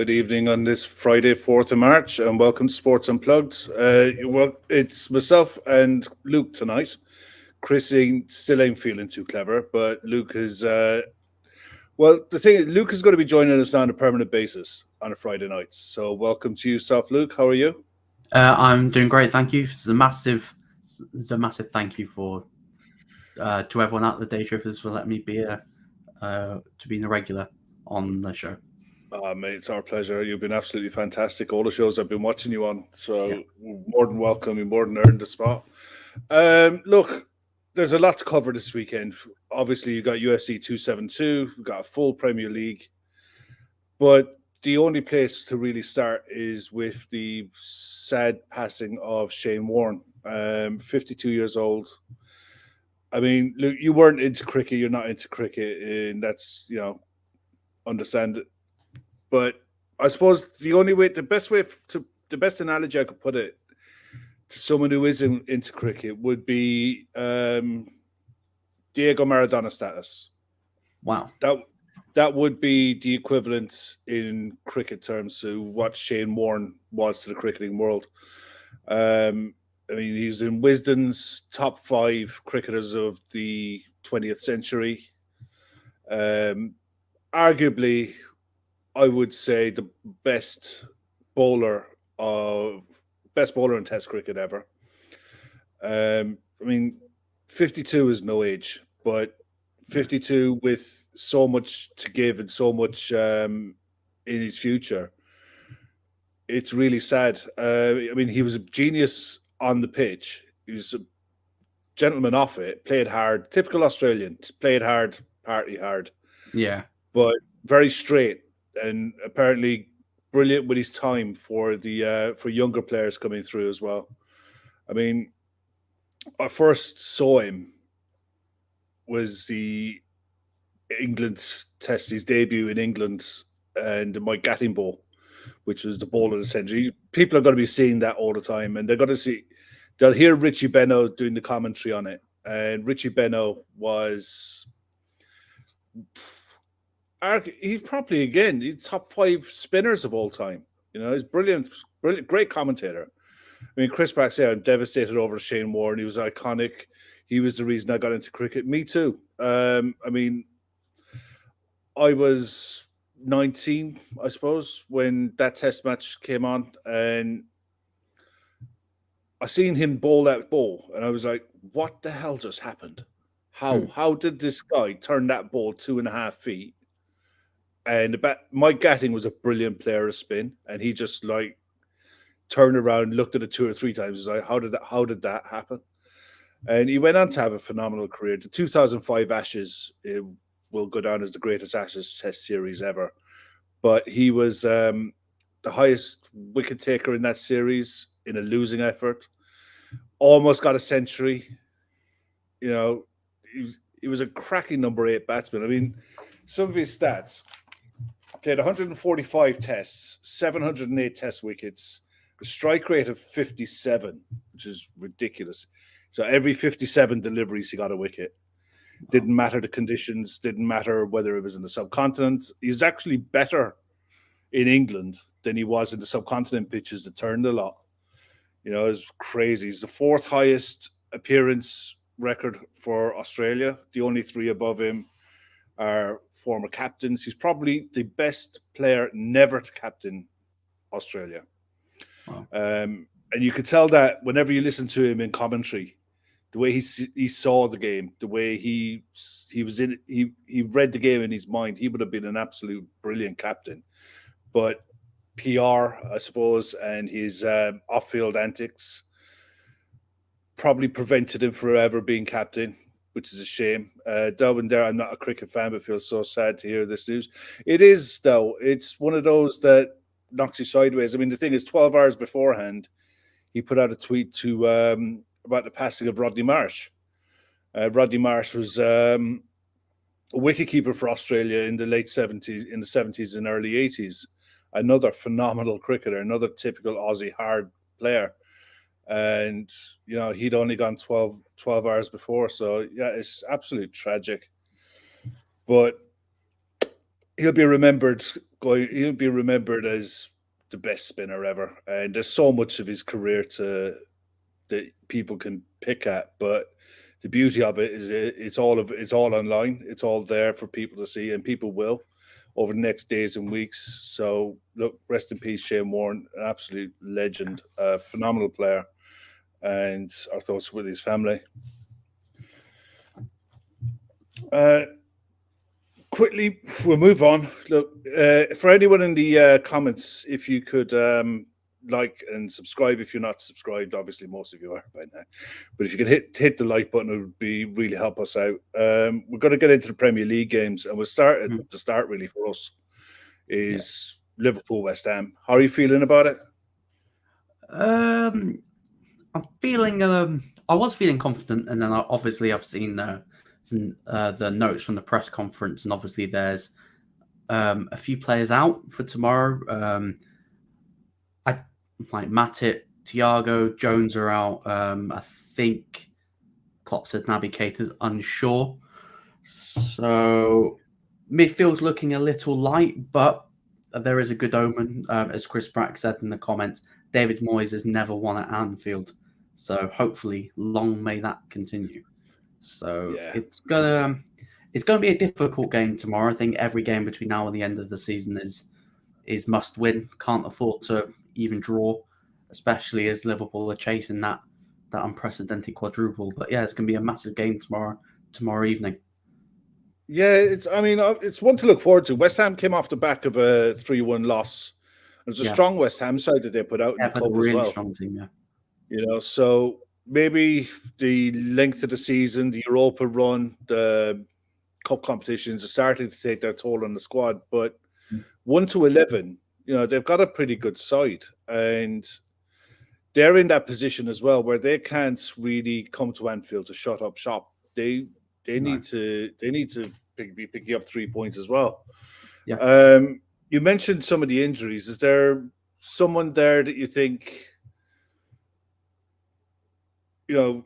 Good evening on this Friday, 4th of March, and welcome to Sports Unplugged. It's myself and Luke tonight. Chris still ain't feeling too clever, but Luke is, the thing is, Luke is going to be joining us now on a permanent basis on a Friday night. So welcome to yourself, Luke. How are you? I'm doing great, thank you. It's a massive thank you to everyone at the Daytrippers for letting me be to being a regular on the show. Mate, it's our pleasure. You've been absolutely fantastic. All the shows I've been watching you on. So Yeah. more than welcome. You more than earned the spot. Look, there's a lot to cover this weekend. Obviously, you got UFC 272. We've got a full Premier League. But the only place to really start is with the sad passing of Shane Warne, 52 years old. I mean, look, you weren't into cricket. You're not into cricket, and that's, understand it. But I suppose the best analogy I could put it to someone who isn't into cricket would be Diego Maradona status. Wow. That would be the equivalent in cricket terms to what Shane Warne was to the cricketing world. I mean, he's in Wisden's top 5 cricketers of the 20th century. Arguably, I would say the best bowler in Test cricket ever. I mean, 52 is no age, but 52 with so much to give and so much in his future. It's really sad. I mean, he was a genius on the pitch. He was a gentleman off it, played hard, typical Australian, played hard, party hard. Yeah. But very straight. And apparently brilliant with his time for younger players coming through as well. I mean, I first saw him was the England test, his debut in England, and the Mike Gatting Bowl, which was the bowl of the century. People are going to be seeing that all the time, and they'll hear Richie Benaud doing the commentary on it. And Richie Benaud was... he's probably, again, he's top 5 spinners of all time. He's brilliant, great commentator. I mean, Chris Pratt's here, I'm devastated over Shane Warne. He was iconic. He was the reason I got into cricket. Me too. I mean, I was 19, I suppose, when that test match came on, and I seen him bowl that ball, and I was like, what the hell just happened? How did this guy turn that ball 2.5 feet? And Mike Gatting was a brilliant player of spin, and he just turned around, looked at it 2 or 3 times. He's like, how did that happen? And he went on to have a phenomenal career. The 2005 Ashes will go down as the greatest Ashes Test series ever. But he was the highest wicket taker in that series in a losing effort. Almost got a century. He was a cracking number 8 batsman. I mean, some of his stats. Played 145 tests, 708 test wickets, a strike rate of 57, which is ridiculous. So every 57 deliveries, he got a wicket. Didn't matter the conditions, didn't matter whether it was in the subcontinent. He was actually better in England than he was in the subcontinent pitches that turned a lot. It was crazy. He's the 4th highest appearance record for Australia. The only 3 above him are former captains. He's probably the best player never to captain Australia. Wow. And you could tell that whenever you listen to him in commentary, the way he saw the game, the way he was in it, he read the game in his mind. He would have been an absolute brilliant captain. But PR, I suppose, and his off-field antics probably prevented him from ever being captain, which is a shame. Darwin there, I'm not a cricket fan, but feel so sad to hear this news. It is, though. It's one of those that knocks you sideways. I mean, the thing is, 12 hours beforehand, he put out a tweet about the passing of Rodney Marsh. Rodney Marsh was a wicketkeeper for Australia in the late 70s and early 80s. Another phenomenal cricketer, another typical Aussie hard player. And, he'd only gone 12 hours before. So, yeah, it's absolutely tragic. But he'll be remembered he'll be remembered as the best spinner ever, and there's so much of his career that people can pick at. But the beauty of it is it's all online. It's all there for people to see, and people will over the next days and weeks. So look, rest in peace, Shane Warne, an absolute legend, a phenomenal player, and our thoughts with his family. Quickly, we'll move on. Look, for anyone in the comments, if you could like and subscribe. If you're not subscribed, obviously most of you are by now, but if you could hit the like button, it would be really help us out. We're going to get into the Premier League games, and we'll start at the start. Really, for us is Liverpool West Ham. How are you feeling about it? I'm feeling. I was feeling confident, and then obviously I've seen the notes from the press conference, and obviously there's a few players out for tomorrow. Like Matip, Thiago, Jones are out. I think Klopp said Naby Keita's unsure. So midfield's looking a little light, but there is a good omen. As Chris Brack said in the comments, David Moyes has never won at Anfield. So hopefully long may that continue. So it's gonna be a difficult game tomorrow. I think every game between now and the end of the season is must win. Can't afford to even draw, especially as Liverpool are chasing that unprecedented quadruple. But yeah, it's going to be a massive game tomorrow evening. Yeah, it's one to look forward to. West Ham came off the back of a 3-1 loss. It was a strong West Ham side that they put out in the cup really as well. Strong team, yeah. You know, so maybe the length of the season, the Europa run, the cup competitions are starting to take their toll on the squad. But 1-11, you know, they've got a pretty good side, and they're in that position as well where they can't really come to Anfield to shut up shop. They need to be picking up 3 points as well. Yeah. You mentioned some of the injuries. Is there someone there that you think, you know,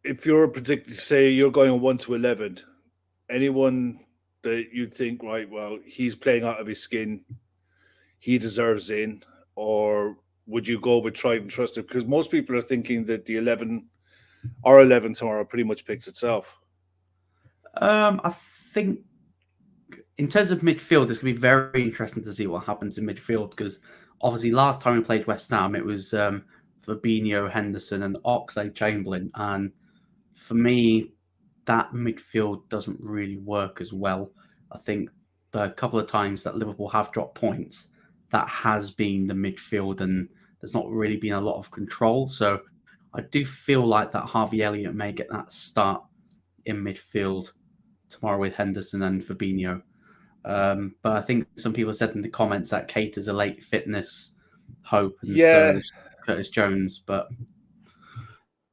if you're predicting, say you're going on 1-11, anyone that you think, right, well, he's playing out of his skin, he deserves in, or would you go with tried and trusted? Because most people are thinking that the 11 tomorrow pretty much picks itself. I think in terms of midfield, it's going to be very interesting to see what happens in midfield, because obviously last time we played West Ham, it was Fabinho, Henderson, and Oxlade-Chamberlain, and for me, that midfield doesn't really work as well. I think the couple of times that Liverpool have dropped points, that has been the midfield, and there's not really been a lot of control. So I do feel like that Harvey Elliott may get that start in midfield tomorrow with Henderson and Fabinho. But I think some people said in the comments that Keita's a late fitness hope, and so is Curtis Jones. But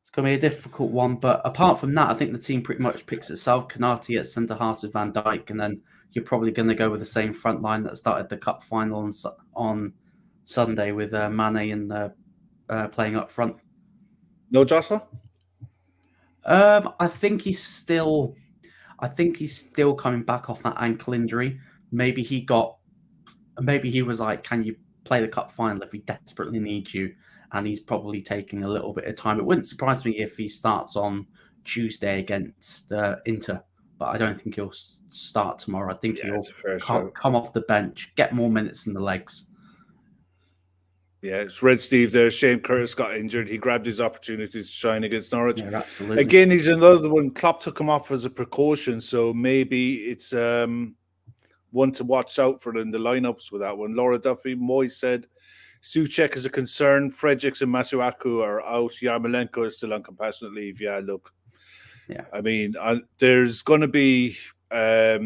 it's going to be a difficult one. But apart from that, I think the team pretty much picks itself. Konate at centre half with Van Dijk, and then you're probably going to go with the same front line that started the cup final on Sunday with Mane and playing up front. No Jota? I think he's still coming back off that ankle injury. Maybe he was like, can you play the cup final if we desperately need you? And he's probably taking a little bit of time. It wouldn't surprise me if he starts on Tuesday against Inter, but I don't think he'll start tomorrow. I think he'll come off the bench, get more minutes in the legs. Yeah, it's Red Steve there. Shane Curtis got injured. He grabbed his opportunity to shine against Norwich. Yeah, absolutely. Again, he's another one. Klopp took him off as a precaution, so maybe it's one to watch out for in the lineups with that one. Laura Duffy, Moy said, Souček is a concern. Fredericks and Masuaku are out. Yarmolenko is still on compassionate leave. Yeah, look. Yeah. I mean, there's going to be a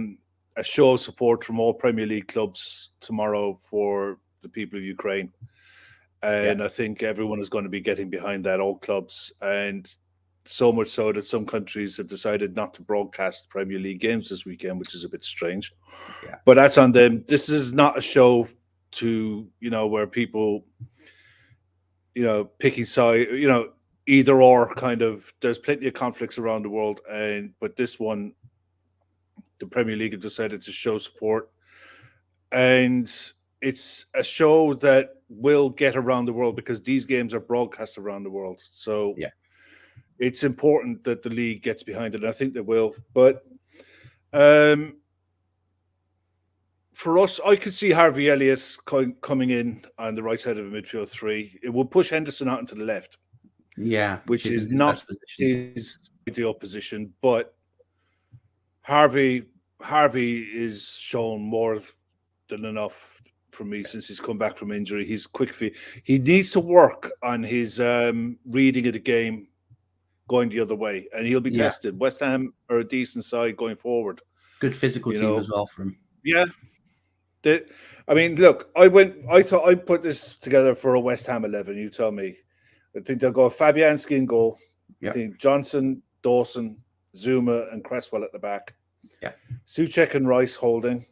show of support from all Premier League clubs tomorrow for the people of Ukraine. And I think everyone is going to be getting behind that, all clubs. And so much so that some countries have decided not to broadcast Premier League games this weekend, which is a bit strange. Yeah. But that's on them. This is not a show to, where people, picking side, either or kind of. There's plenty of conflicts around the world. But this one, the Premier League have decided to show support. and it's a show that will get around the world because these games are broadcast around the world. So Yeah. it's important that the league gets behind it. And I think they will. But for us, I could see Harvey Elliott coming in on the right side of the midfield three. It will push Henderson out into the left. Yeah, which is his not best position. his ideal position. But Harvey is shown more than enough for me since he's come back from injury. He's quick feet. He needs to work on his reading of the game going the other way, and he'll be tested. West Ham are a decent side going forward. Good physical team as well for him. Yeah. I mean, look, I thought I put this together for a West Ham 11. You tell me. I think they'll go Fabianski in goal. Yeah. I think Johnson, Dawson, Zuma, and Cresswell at the back. Yeah. Souček and Rice holding.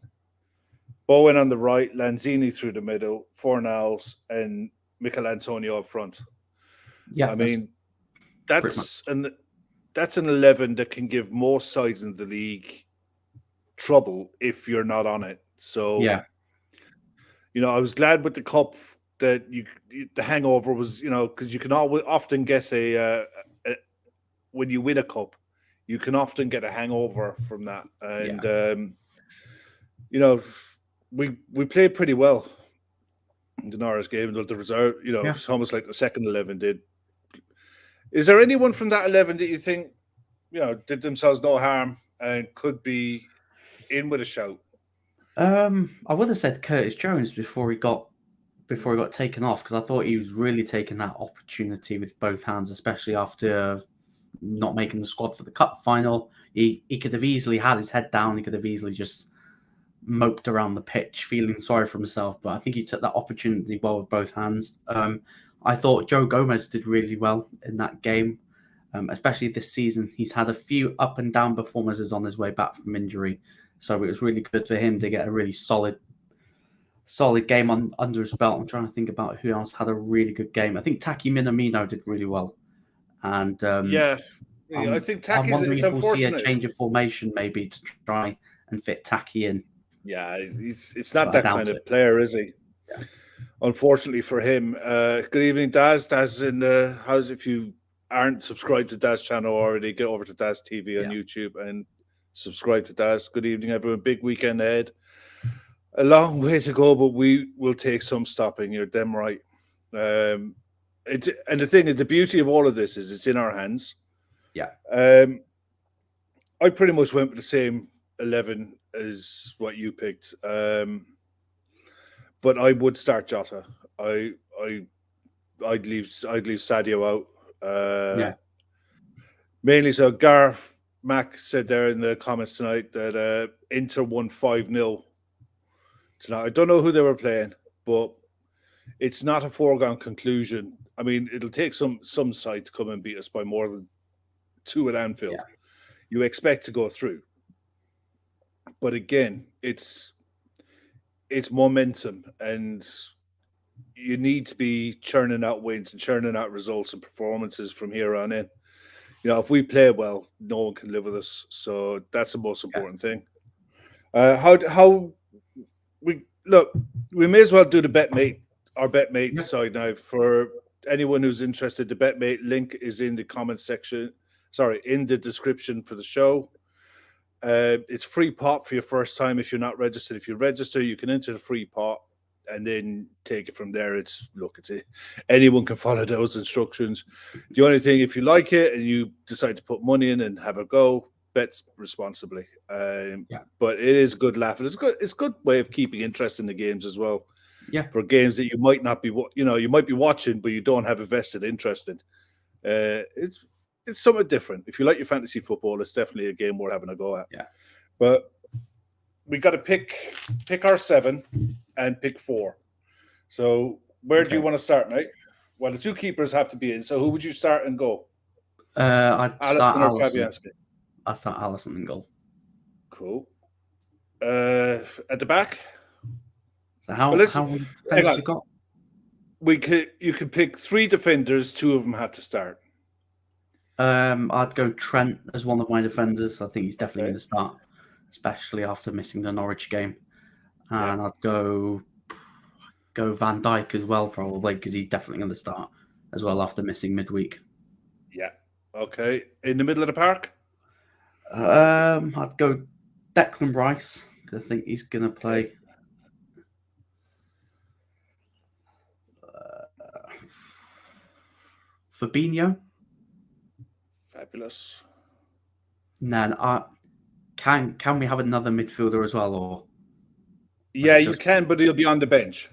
Bowen on the right, Lanzini through the middle, Fornals, and Mikel Antonio up front. Yeah. I mean, that's an 11 that can give most sides in the league trouble if you're not on it. So, I was glad with the cup that the hangover was, because you can often get when you win a cup, you can often get a hangover from that. And, we played pretty well in the Norris game. The reserve, it's almost like the second 11 did. Is there anyone from that 11 that you think, did themselves no harm and could be in with a shout? I would have said Curtis Jones before he got taken off, because I thought he was really taking that opportunity with both hands, especially after not making the squad for the cup final. He could have easily had his head down. He could have easily just moped around the pitch, feeling sorry for himself. But I think he took that opportunity well with both hands. I thought Joe Gomez did really well in that game, especially this season. He's had a few up and down performances on his way back from injury. So it was really good for him to get a really solid game under his belt. I'm trying to think about who else had a really good game. I think Taki Minamino did really well. And I think Taki's, I'm wondering if we'll see a unfortunate. change of formation maybe to try and fit Taki in. Yeah, it's not that kind of player, is he? Yeah. Unfortunately for him. Good evening, Daz. Daz in the house. If you aren't subscribed to Daz channel already, get over to Daz TV on YouTube and subscribe to Daz. Good evening, everyone. Big weekend ahead. A long way to go, but we will take some stopping. You're damn right. And the thing is, the beauty of all of this is it's in our hands. Yeah. I pretty much went with the same 11 as what you picked. But I would start Jota. I'd leave Sadio out. Mainly so. Gareth Mac said there in the comments tonight that Inter won 5-0 tonight. I don't know who they were playing, but it's not a foregone conclusion. I mean, it'll take some side to come and beat us by more than 2 at Anfield. Yeah. You expect to go through. But again, it's momentum, and you need to be churning out wins and churning out results and performances from here on in. If we play well, no one can live with us. So that's the most important thing. How we look, we may as well do the our BetMate side now. For anyone who's interested, the BetMate link is in the comment section. Sorry, in the description for the show. It's free pot for your first time if you're not registered. If you register, you can enter the free pot and then take it from there. Anyone can follow those instructions. The only thing, if you like it and you decide to put money in and have a go, bet responsibly. But it is a good laugh. It's a good way of keeping interest in the games as well. Yeah. For games that you might not be, you might be watching, but you don't have a vested interest in. It's somewhat different. If you like your fantasy football, it's definitely a game worth having a go at. Yeah. But we got to pick our 7 and pick 4. So where do you want to start, mate? Well, the 2 keepers have to be in. So who would you start and go? I'd start Alisson. I'll start Alisson and goal. Cool. At the back. So how many defenders you got? You could pick 3 defenders. 2 of them have to start. I'd go Trent as one of my defenders. I think he's definitely going to start, especially after missing the Norwich game. And I'd go Van Dijk as well, probably, because he's definitely going to start as well after missing midweek. Yeah. Okay. In the middle of the park? I'd go Declan Rice, because I think he's going to play. Fabinho. Fabulous. Nah, can we have another midfielder as well, or? Yeah, you can, but he'll be on the bench.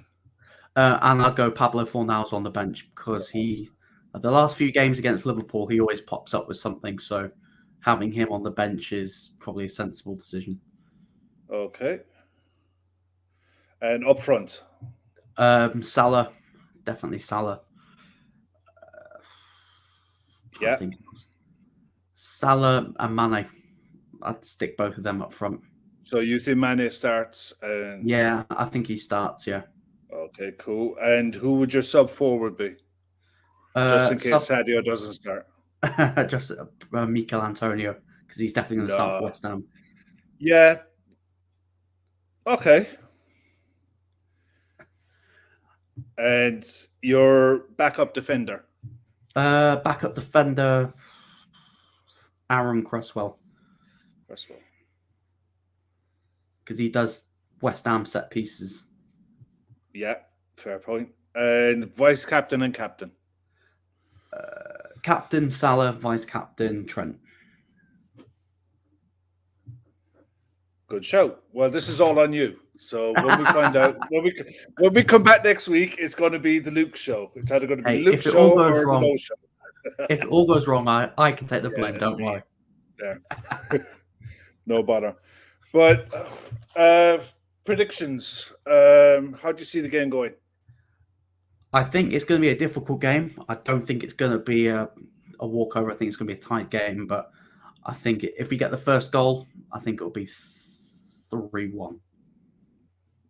And I'd go Pablo Fornals on the bench because the last few games against Liverpool, he always pops up with something. So having him on the bench is probably a sensible decision. Okay. And up front? Salah. Definitely Salah. Yeah. Salah and Mane. I'd stick both of them up front. So you think Mane starts? Yeah, I think he starts, yeah. Okay, cool. And who would your sub forward be? Just in case Sadio doesn't start. Just Mikel Antonio, because he's definitely going to start for West Ham. Yeah. Okay. And your backup defender? Backup defender, Aaron Cresswell. Because he does West Ham set pieces. Yeah, fair point. And vice captain and captain? Captain Salah, vice captain Trent. Good show. Well, this is all on you. So when we find out, when we come back next week, it's going to be the Luke show. It's either going to be Luke show or the Mo show. If it all goes wrong, I can take the blame. Don't worry. Yeah. No bother. But predictions. How do you see the game going? I think it's going to be a difficult game. I don't think it's going to be a walkover. I think it's going to be a tight game. But I think if we get the first goal, I think it'll be 3-1.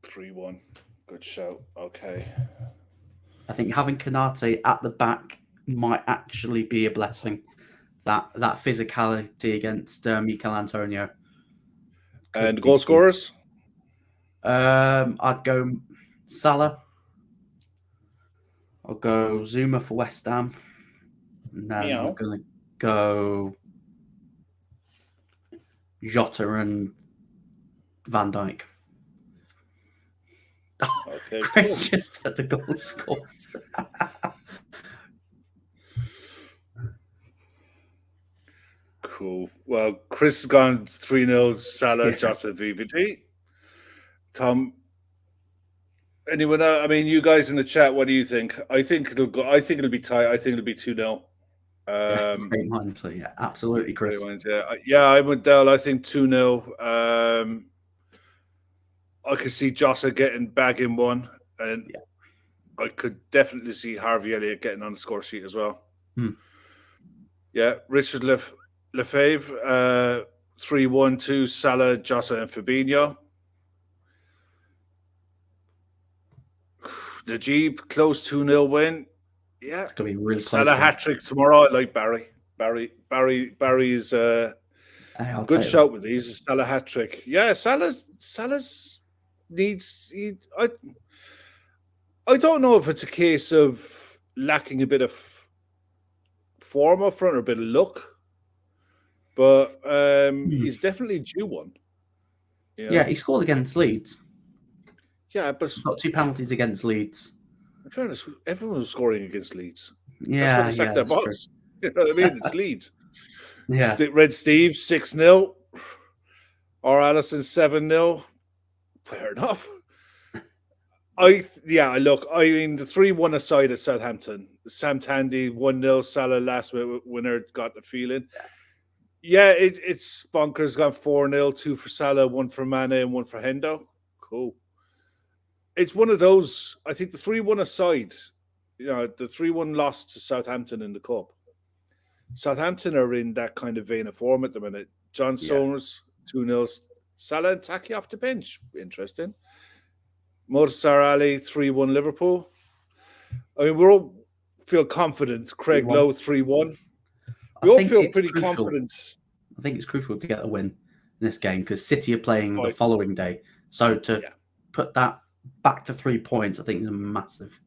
3-1. Good show. Okay. I think having Konate at the back might actually be a blessing. That physicality against Mikel Antonio. And goal scorers? I'd go Salah. I'll go Zuma for West Ham. And then I'm going to go Jota and Van Dijk. Okay, Chris cool. just had the goal score. Cool. Well, Chris has gone 3-0, Salah, Jota, VVD. Tom, anyone else? I mean, you guys in the chat, what do you think? I think it'll be tight. I think it'll be 2-0. Great mind, yeah, absolutely, Chris. Great minds, yeah. I'm with Dell. I think 2-0. I could see Jota bagging one, and I could definitely see Harvey Elliott getting on the score sheet as well. Yeah, Richard Lefebvre, 3-1-2, Salah, Jota, and Fabinho. Najib, close 2-0 win. Yeah, it's gonna be really close. Salah hat trick tomorrow. I like Barry. Barry's good shout with these. Salah hat trick. Yeah, Salah's needs. I don't know if it's a case of lacking a bit of form up front or a bit of luck, but he's definitely due one. You know? Yeah, he scored against Leeds. Yeah, but he's got 2 penalties against Leeds. In fairness, everyone was scoring against Leeds. Yeah, that's what the sector was. You know what I mean? It's Leeds. Yeah. Red Steve 6-0, or Allison 7-0. Fair enough. Look, I mean, the 3-1 aside at Southampton. Sam Tandy 1-0, Salah last minute winner, got the feeling. Yeah, it's bonkers. Gone 4-0, 2 for Salah, 1 for Mane, and 1 for Hendo. Cool. It's one of those. I think the 3-1 aside, the 3-1 loss to Southampton in the cup. Southampton are in that kind of vein of form at the minute. John Somers 2-0, Salah and Taki off the bench. Interesting. Morsar Ali 3-1 Liverpool. I mean, we all feel confident. Craig Lowe 3-1. We all feel pretty confident. I think it's crucial to get a win in this game because City are playing the following day. So to put that back to 3 points, I think is massive.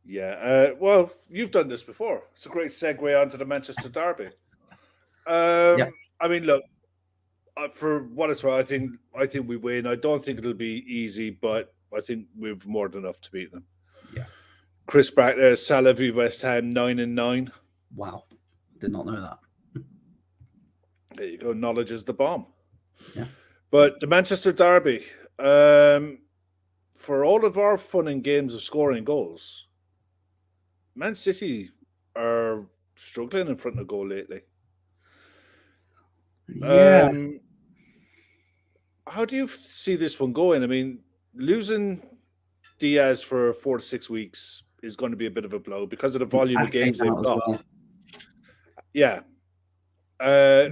Yeah. Well, you've done this before. It's a great segue onto the Manchester derby. Yep. I mean, look, for what it's worth, I think we win. I don't think it'll be easy, but I think we've more than enough to beat them. Yeah. Chris Pratt, Salah v West Ham 9-9. Wow, did not know that. There you go. Knowledge is the bomb. Yeah. But the Manchester derby, for all of our fun and games of scoring goals, Man City are struggling in front of goal lately. Yeah. How do you see this one going? I mean, losing Diaz for 4 to 6 weeks is going to be a bit of a blow because of the volume of games they've got. Well. Yeah.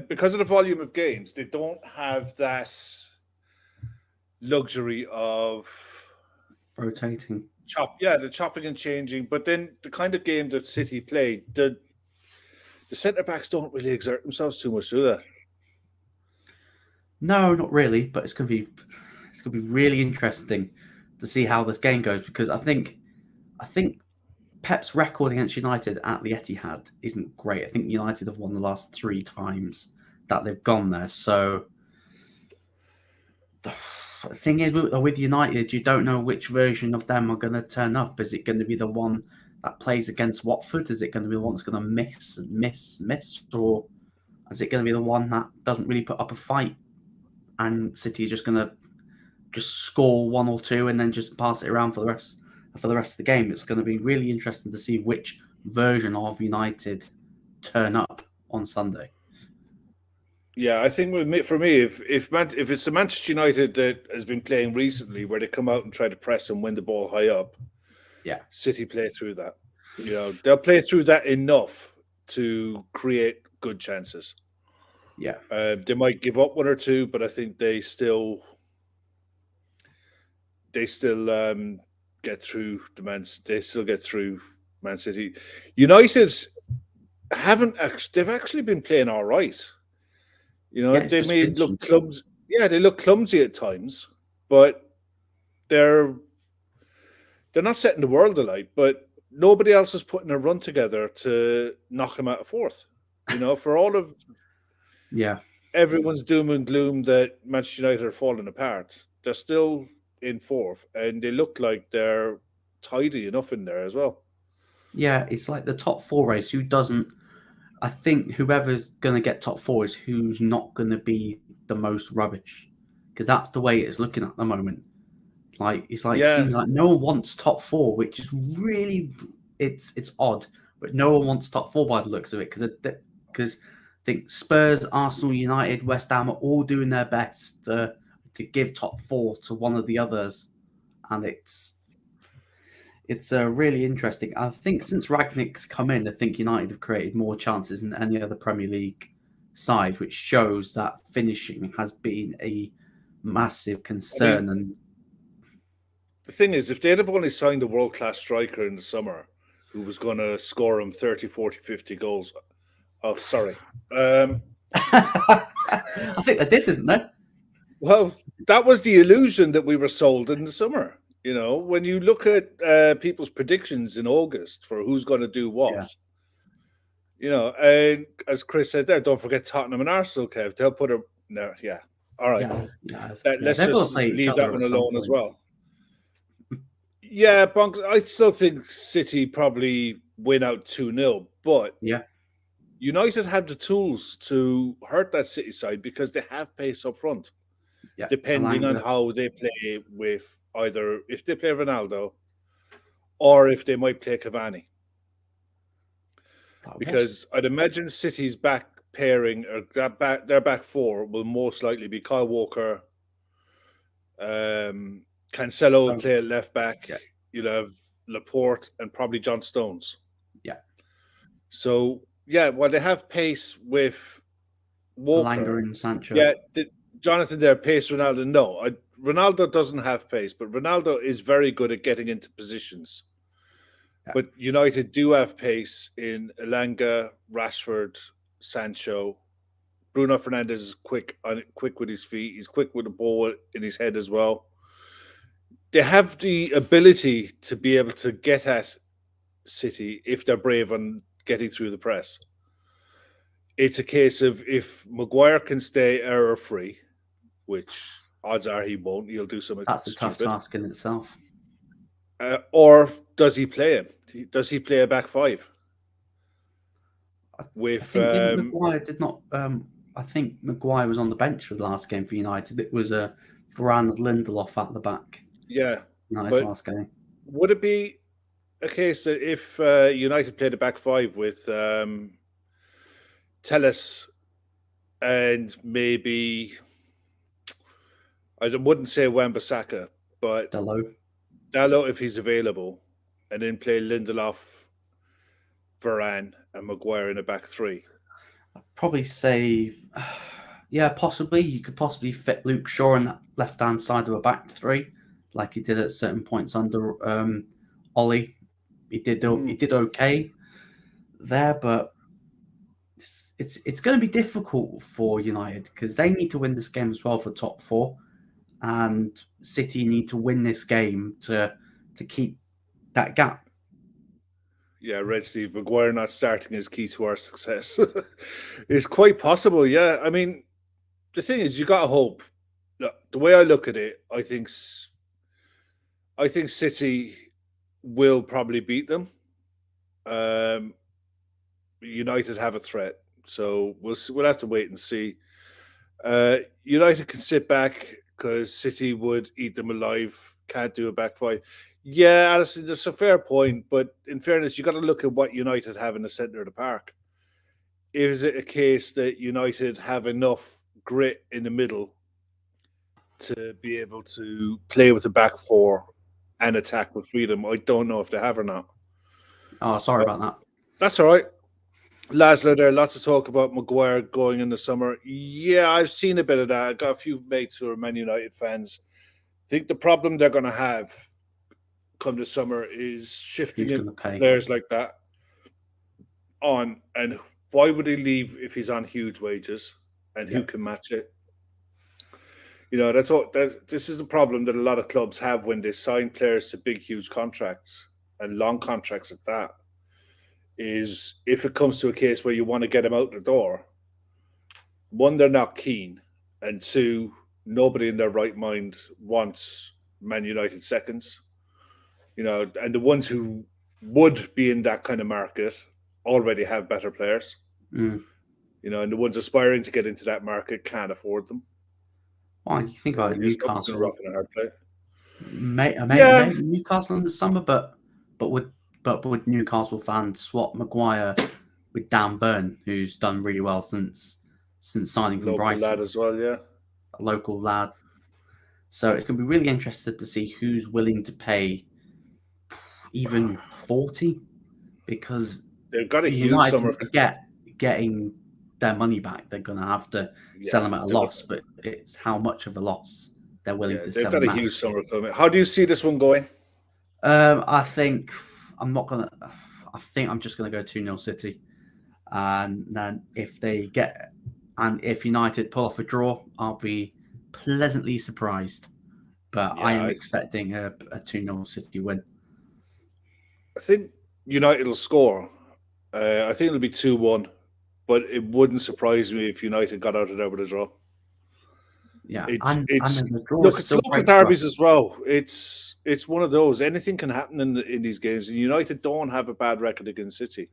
Because of the volume of games, they don't have that luxury of rotating. The chopping and changing. But then the kind of game that City play, the centre backs don't really exert themselves too much, do they? No, not really. But it's gonna be really interesting to see how this game goes, because I think Pep's record against United at the Etihad isn't great. I think United have won the last 3 times that they've gone there. So the thing is, with United, you don't know which version of them are going to turn up. Is it going to be the one that plays against Watford? Is it going to be the one that's going to miss? Or is it going to be the one that doesn't really put up a fight and City are just going to just score 1 or 2 and then just pass it around for the rest of the game? It's going to be really interesting to see which version of United turn up on Sunday. Yeah, I think for me, if it's the Manchester United that has been playing recently, where they come out and try to press and win the ball high up, yeah, City play through that. You know, they'll play through that enough to create good chances. Yeah, they might give up 1 or 2, but I think they still get through They still get through Man City. United they've actually been playing all right. You know, they may look clumsy. Yeah, they look clumsy at times, but they're not setting the world alight. But nobody else is putting a run together to knock them out of 4th. You know, for all of everyone's doom and gloom that Manchester United are falling apart, they're still in 4th, and they look like they're tidy enough in there as well. Yeah, it's like the top 4 race. I think whoever's going to get top 4 is who's not going to be the most rubbish, because that's the way it's looking at the moment. It seems like no one wants top 4, which is really it's odd, but no one wants top 4 by the looks of it, because I think Spurs, Arsenal, United, West Ham are all doing their best to give top 4 to one of the others, and it's really interesting. I think since Rangnick's come in, I think United have created more chances than any other Premier League side, which shows that finishing has been a massive concern. And the thing is, if they'd have only signed a world-class striker in the summer who was going to score them 30, 40, 50 goals... Oh, sorry. I think they did, didn't they? Well, that was the illusion that we were sold in the summer. You know, when you look at people's predictions in August for who's going to do what, you know, and as Chris said there, don't forget Tottenham and Arsenal, Kev. They'll put a... No, yeah. All right. Let's just leave that one alone as well. Yeah, I still think City probably win out 2-0, but United have the tools to hurt that City side because they have pace up front, depending on how they play with either if they play Ronaldo or if they might play Cavani. Because I'd imagine City's back pairing or their back 4 will most likely be Kyle Walker, Cancelo will play at left back. Yeah. You'll have Laporte and probably John Stones. Yeah. So while they have pace with Walker, Langer and Sancho. Yeah, Jonathan there, pace Ronaldo. No, Ronaldo doesn't have pace, but Ronaldo is very good at getting into positions. Yeah. But United do have pace in Elanga, Rashford, Sancho. Bruno Fernandes is quick with his feet. He's quick with the ball in his head as well. they have the ability to be able to get at City if they're brave on getting through the press. It's a case of if Maguire can stay error free, which odds are he won't, he'll do something That's a tough stupid. task in itself. Or does he play him? Does he play a back five? I With think Maguire did not. I think Maguire was on the bench for the last game for United. It was Varane and Lindelof at the back. yeah, Nice last game. Would it be a case that if United played a back five with Telles and maybe I wouldn't say Wan-Bissaka, but Dalot if he's available, and then play Lindelof, Varane, and Maguire in a back three? I'd probably say, yeah, possibly. You could possibly fit Luke Shaw on that left-hand side of a back three, like he did at certain points under Ollie. He did okay there, but it's going to be difficult for United because they need to win this game as well for top four, and City need to win this game to keep that gap. Yeah, Red Steve, Maguire not starting is key to our success. It's quite possible, yeah. I mean, the thing is, you got to hope. Look, the way I look at it, I think City will probably beat them. United have a threat, so we'll have to wait and see. United can sit back because City would eat them alive. Can't do a back five. Yeah, Alison, that's a fair point, but in fairness, you got to look at what United have in the centre of the park. Is it a case that United have enough grit in the middle to be able to play with the back four and attack with freedom? I don't know if they have or not. Oh, sorry about that. That's all right. Laszlo, there, lots of talk about Maguire going in the summer. Yeah, I've seen a bit of that. I've got a few mates who are Man United fans. I think the problem they're going to have come this summer is shifting players like that on. And why would he leave if he's on huge wages? And who can match it? You know, this is the problem that a lot of clubs have when they sign players to big, huge contracts and long contracts at that. Is if it comes to a case where you want to get them out the door, one, they're not keen, and two, nobody in their right mind wants Man United seconds. You know, and the ones who would be in that kind of market already have better players. You know, and the ones aspiring to get into that market can't afford them. Well, you think about Newcastle. Rocking a hard play. Maybe Newcastle in the summer, but would Newcastle fans swap Maguire with Dan Burn, who's done really well since signing from Brighton? Local lad as well, yeah. A local lad. So it's going to be really interesting to see who's willing to pay even 40, because they've got a huge United summer. Forget getting their money back. They're going to have to sell them at a loss, but it's how much of a loss they're willing to sell. They've got a huge summer coming. How do you see this one going? I think I'm just going to go 2-0 City. And then if United pull off a draw, I'll be pleasantly surprised. But I am expecting a 2-0 City win. I think United will score. I think it'll be 2-1, but it wouldn't surprise me if United got out of there with a draw. Yeah, it's local derbies as well. It's one of those. Anything can happen in these games, and United don't have a bad record against City.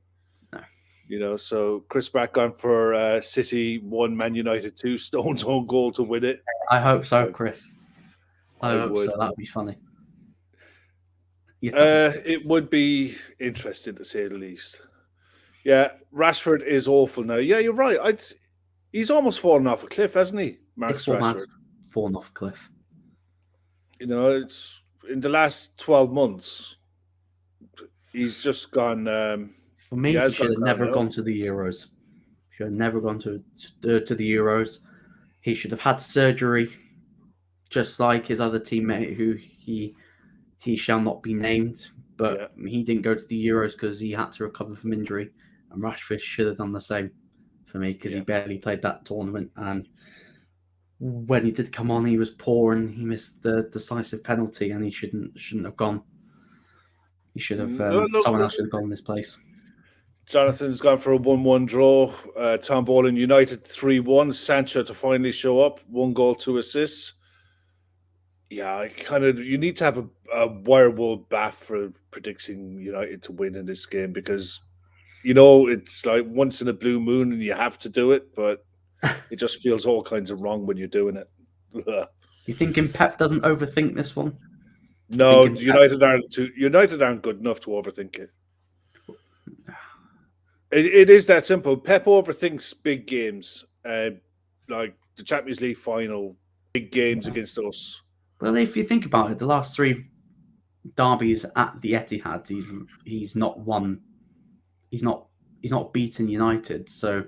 No. You know, so Chris Pratt gone for City 1, Man United 2, Stones' own goal to win it. I hope so, Chris. I hope so. That'd be funny. It would be interesting to say the least. Yeah, Rashford is awful now. Yeah, you're right. He's almost fallen off a cliff, hasn't he, Marcus Rashford? Fallen off a cliff. You know, it's in the last 12 months, he's just gone. For me, he should have never gone to the Euros. Should have never gone to the Euros. He should have had surgery, just like his other teammate, who he shall not be named. But he didn't go to the Euros because he had to recover from injury. And Rashford should have done the same for me because he barely played that tournament. And when he did come on, he was poor and he missed the decisive penalty, and he shouldn't have gone. He should have. Someone else should have gone in his place. Jonathan's gone for a 1-1 draw. Tom Bowling United 3-1. Sancho to finally show up. 1 goal, 2 assists. Yeah, you need to have a wirewool bat for predicting United to win in this game, because it's like once in a blue moon and you have to do it, but it just feels all kinds of wrong when you're doing it. You thinking Pep doesn't overthink this one? No, United aren't good enough to overthink it. It is that simple. Pep overthinks big games, like the Champions League final, big games against us. Well, if you think about it, the last 3 derbies at the Etihad, he's not won. He's not beaten United, so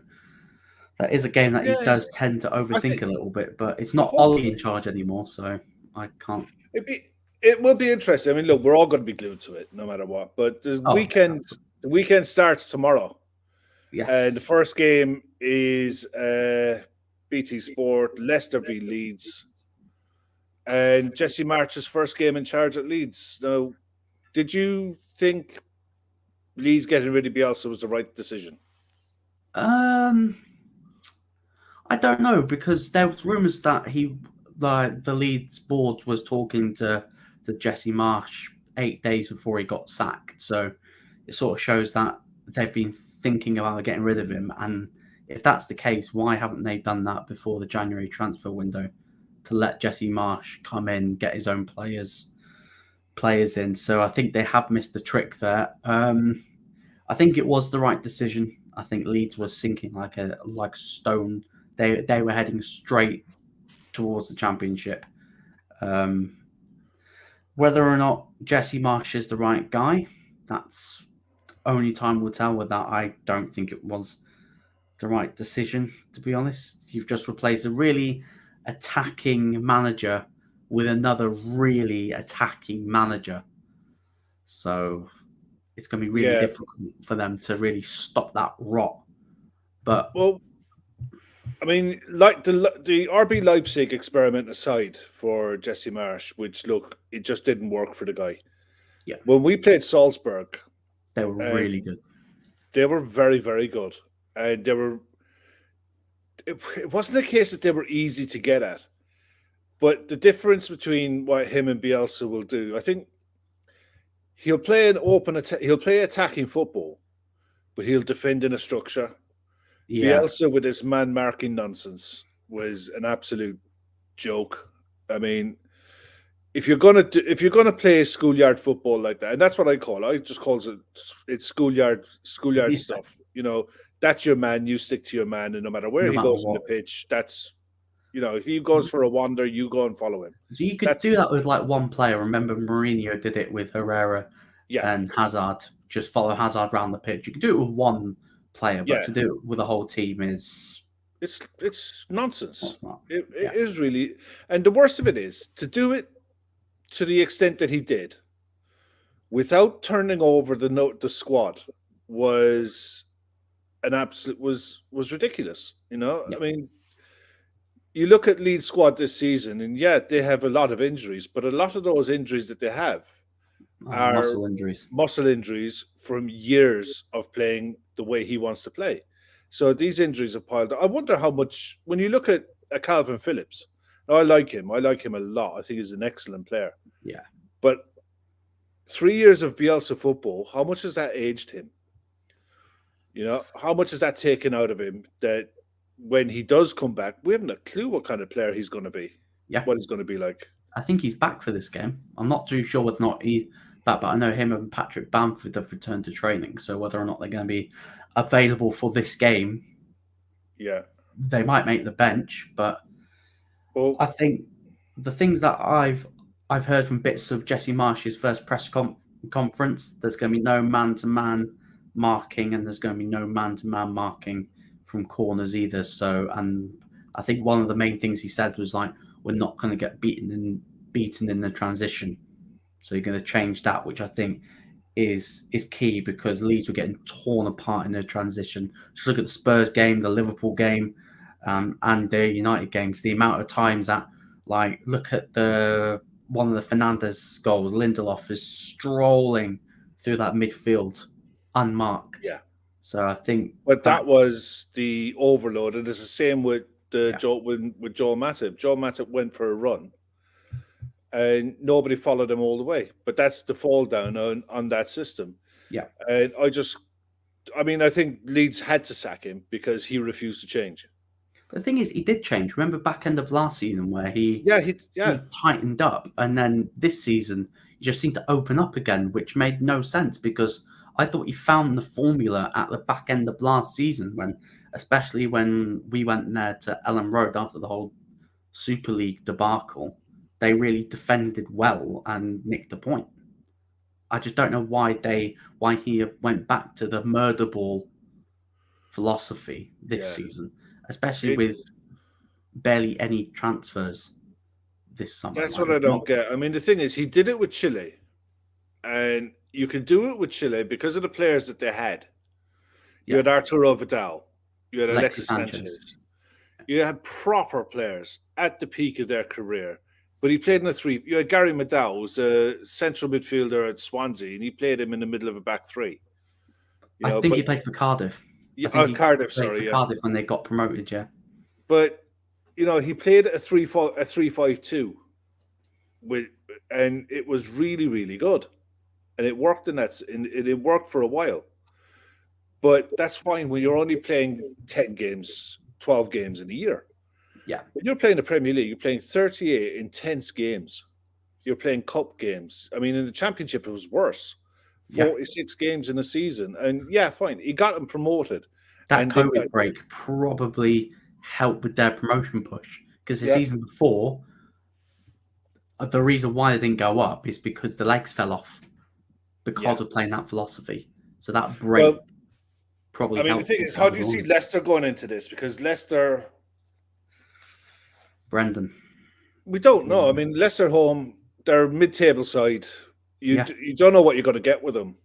that is a game that he does tend to overthink a little bit. But it's not Ollie in charge anymore, so I can't. It will be interesting. I mean, look, we're all going to be glued to it, no matter what. But the weekend starts tomorrow. Yes. The first game is BT Sport, Leicester v Leeds. And Jesse March's first game in charge at Leeds. Now, did you think Leeds getting rid of Bielsa was the right decision? I don't know, because there was rumours that the Leeds board was talking to Jesse Marsh 8 days before he got sacked. So it sort of shows that they've been thinking about getting rid of him. And if that's the case, why haven't they done that before the January transfer window, to let Jesse Marsh come in, get his own players in? So I think they have missed the trick there. I think it was the right decision. I think Leeds was sinking like stone. They were heading straight towards the Championship. Whether or not Jesse Marsh is the right guy, that's only time will tell with that. I don't think it was the right decision, to be honest. You've just replaced a really attacking manager with another really attacking manager. So it's going to be really difficult for them to really stop that rot. But I mean, like the RB Leipzig experiment aside for Jesse Marsh, which, look, it just didn't work for the guy. Yeah. When we played Salzburg, they were really good. They were very, very good. And it wasn't a case that they were easy to get at. But the difference between what him and Bielsa will do, I think he'll play he'll play attacking football, but he'll defend in a structure. Yeah. Bielsa with his man marking nonsense was an absolute joke. I mean, if you're gonna play schoolyard football like that, and that's what I call it. I just call it's schoolyard stuff. That's your man. You stick to your man, and no matter where he goes on the pitch, that's if he goes for a wander, you go and follow him. So you could do that with like one player. Remember, Mourinho did it with Herrera and Hazard. Just follow Hazard around the pitch. You could do it with one player, but to do it with a whole team is it's nonsense. It is really, and the worst of it is to do it to the extent that he did, without turning over the squad, was an absolute was ridiculous. I mean, you look at Leeds squad this season, and they have a lot of injuries, but a lot of those injuries that they have are muscle injuries from years of playing the way he wants to play. So these injuries are piled up. I wonder how much, when you look at Calvin Phillips, I like him. I like him a lot. I think he's an excellent player. Yeah. But 3 years of Bielsa football, how much has that aged him? How much has that taken out of him that when he does come back, we haven't a clue what kind of player he's going to be. Yeah. What he's going to be like. I think he's back for this game. I'm not too sure whether or not he's back, but I know him and Patrick Bamford have returned to training. So whether or not they're going to be available for this game, they might make the bench. But I think the things that I've heard from bits of Jesse Marsh's first press conference, there's going to be no man-to-man marking, and there's going to be no man-to-man marking from corners either. So, and I think one of the main things he said was like, we're not going to get beaten in the transition. So you're going to change that, which I think is key, because Leeds were getting torn apart in the transition. Just look at the Spurs game, the Liverpool game. and the United games, the amount of times that, like, look at one of the Fernandes goals, Lindelof is strolling through that midfield unmarked. Yeah. So I think, but that was the overload, and it's the same with Joel Matip. Joel Matip went for a run, and nobody followed him all the way. But that's the fall down on that system. Yeah. And I think Leeds had to sack him because he refused to change. The thing is, he did change. Remember back end of last season where he tightened up, and then this season he just seemed to open up again, which made no sense because I thought he found the formula at the back end of last season, especially when we went there to Ellen Road after the whole Super League debacle. They really defended well and nicked the point. I just don't know why he went back to the murder ball philosophy this season, especially with barely any transfers this summer. That's what I don't get. I mean, the thing is, he did it with Chile, and you can do it with Chile because of the players that they had. You had Arturo Vidal, you had Alexis Sanchez. You had proper players at the peak of their career. But he played in a three. You had Gary Medel, who was a central midfielder at Swansea, and he played him in the middle of a back three. I think he played for Cardiff. Cardiff, sorry. Cardiff when they got promoted, yeah. But, he played a 3-5-2, and it was really, really good. And it worked it worked for a while. But that's fine when you're only playing 10 games, 12 games in a year. Yeah. When you're playing the Premier League, you're playing 38 intense games. You're playing cup games. I mean, in the Championship, it was worse. 46 games in a season. And fine. He got them promoted. That COVID break probably helped with their promotion push. Because the season before, the reason why they didn't go up is because the legs fell off because of playing that philosophy. So that break probably helped. The thing is, how do you see Leicester going into this? Because Leicester... Brendan. We don't know. I mean, Leicester home, they're mid-table side. You don't know what you're going to get with them.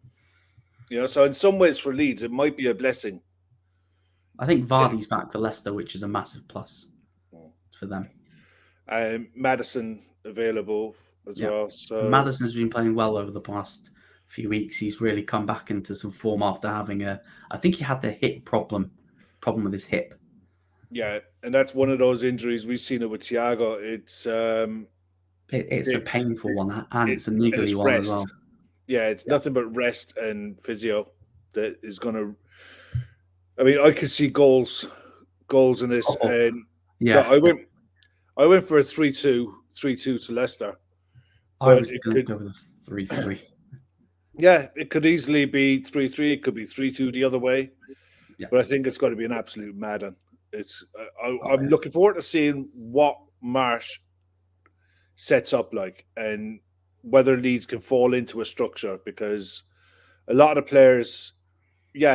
So in some ways for Leeds, it might be a blessing. I think Vardy's back for Leicester, which is a massive plus for them. Maddison available as well. So Maddison's been playing well over the past few weeks. He's really come back into some form after having I think he had the hip problem with his hip. Yeah, and that's one of those injuries. We've seen it with Thiago. It's a painful one, and it's a niggly one as well. Yeah, it's nothing but rest and physio that is going to... I mean, I could see goals in this. And I went for a 3-2 to Leicester. I was going to go with a 3-3. Yeah, it could easily be 3-3. It could be 3-2 the other way. Yeah. But I think it's going to be an absolute madden. I'm looking forward to seeing what Marsh sets up like and whether Leeds can fall into a structure, because a lot of the players,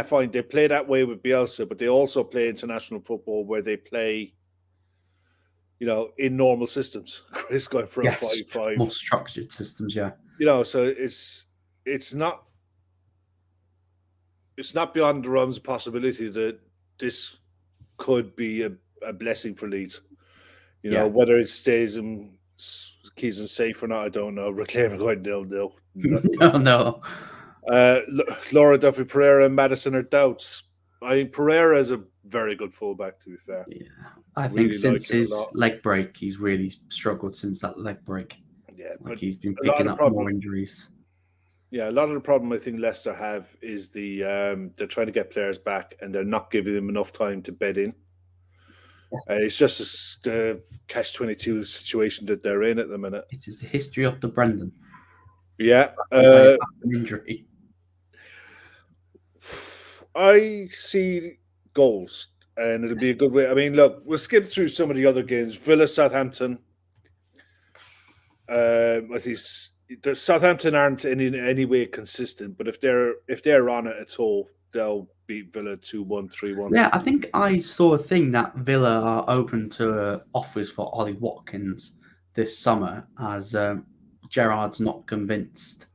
fine, they play that way with Bielsa, but they also play international football where they play, in normal systems. Chris going for a 5-5. More structured systems, so it's not beyond the realms of possibility that this could be a blessing for Leeds. Whether it keeps them safe or not, I don't know. Reclaim going 0-0. No. Laura Duffy Pereira and Maddison are doubts. I think Pereira is a very good fullback, to be fair. Yeah, I think since his leg break, he's really struggled since that leg break. Yeah, but he's been picking up more injuries. Yeah, a lot of the problem I think Leicester have is they're trying to get players back and they're not giving them enough time to bed in. It's just the catch-22 situation that they're in at the minute. It is the history of the Brendan. Yeah. Injury. I see goals, and it'll be a good way. I mean, look, we'll skip through some of the other games. Villa, Southampton. I think the Southampton aren't in any way consistent, but if they're on it at all, they'll beat Villa 2-1, 3-1. Yeah, I think I saw a thing that Villa are open to offers for Ollie Watkins this summer, as Gerrard's not convinced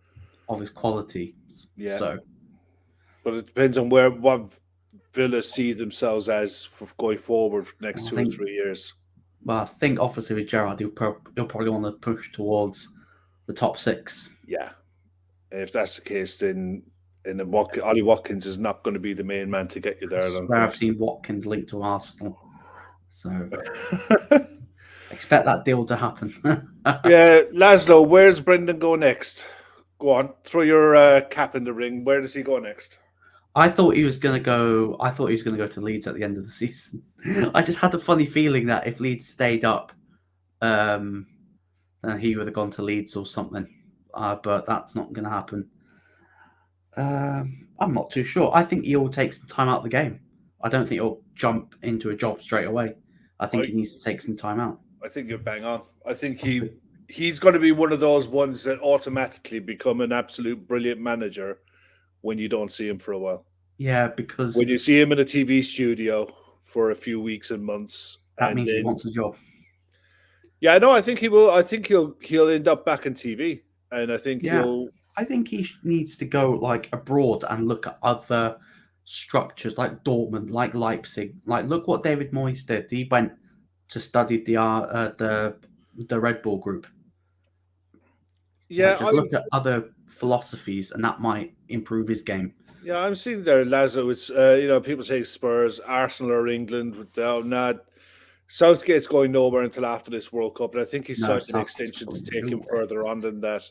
of his quality. Yeah. So, but it depends on what Villa see themselves as for going forward for the next I 2 or think- 3 years? Well, I think obviously with Gerrard, he'll probably want to push towards the top 6. Yeah. And if that's the case, then Ollie Watkins is not going to be the main man to get you there. I I don't swear I've think. seen Watkins linked to Arsenal. So expect that deal to happen. Yeah, Laszlo, where's Brendan go next? Go on, throw your cap in the ring. Where does he go next? I thought he was going to go. I thought he was going to go to Leeds at the end of the season. I just had a funny feeling that if Leeds stayed up, then he would have gone to Leeds or something. But that's not going to happen. I'm not too sure. I think he'll take some time out of the game. I don't think he'll jump into a job straight away. I think he needs to take some time out. I think you're bang on. I think he's going to be one of those ones that automatically become an absolute brilliant manager when you don't see him for a while. Yeah, because when you see him in a TV studio for a few weeks and months, that means he wants a job. Yeah, no, I think he will. I think he'll end up back in TV, and I think I think he needs to go like abroad and look at other structures like Dortmund, like Leipzig. Like, look what David Moyes did. He went to study the Red Bull group. Yeah, like, just look at other philosophies, and that might improve his game. Yeah, I'm seeing there, Lazo. It's people say Spurs, Arsenal, or England. Southgate's going nowhere until after this World Cup, and I think he's signed an extension to take him further on than that.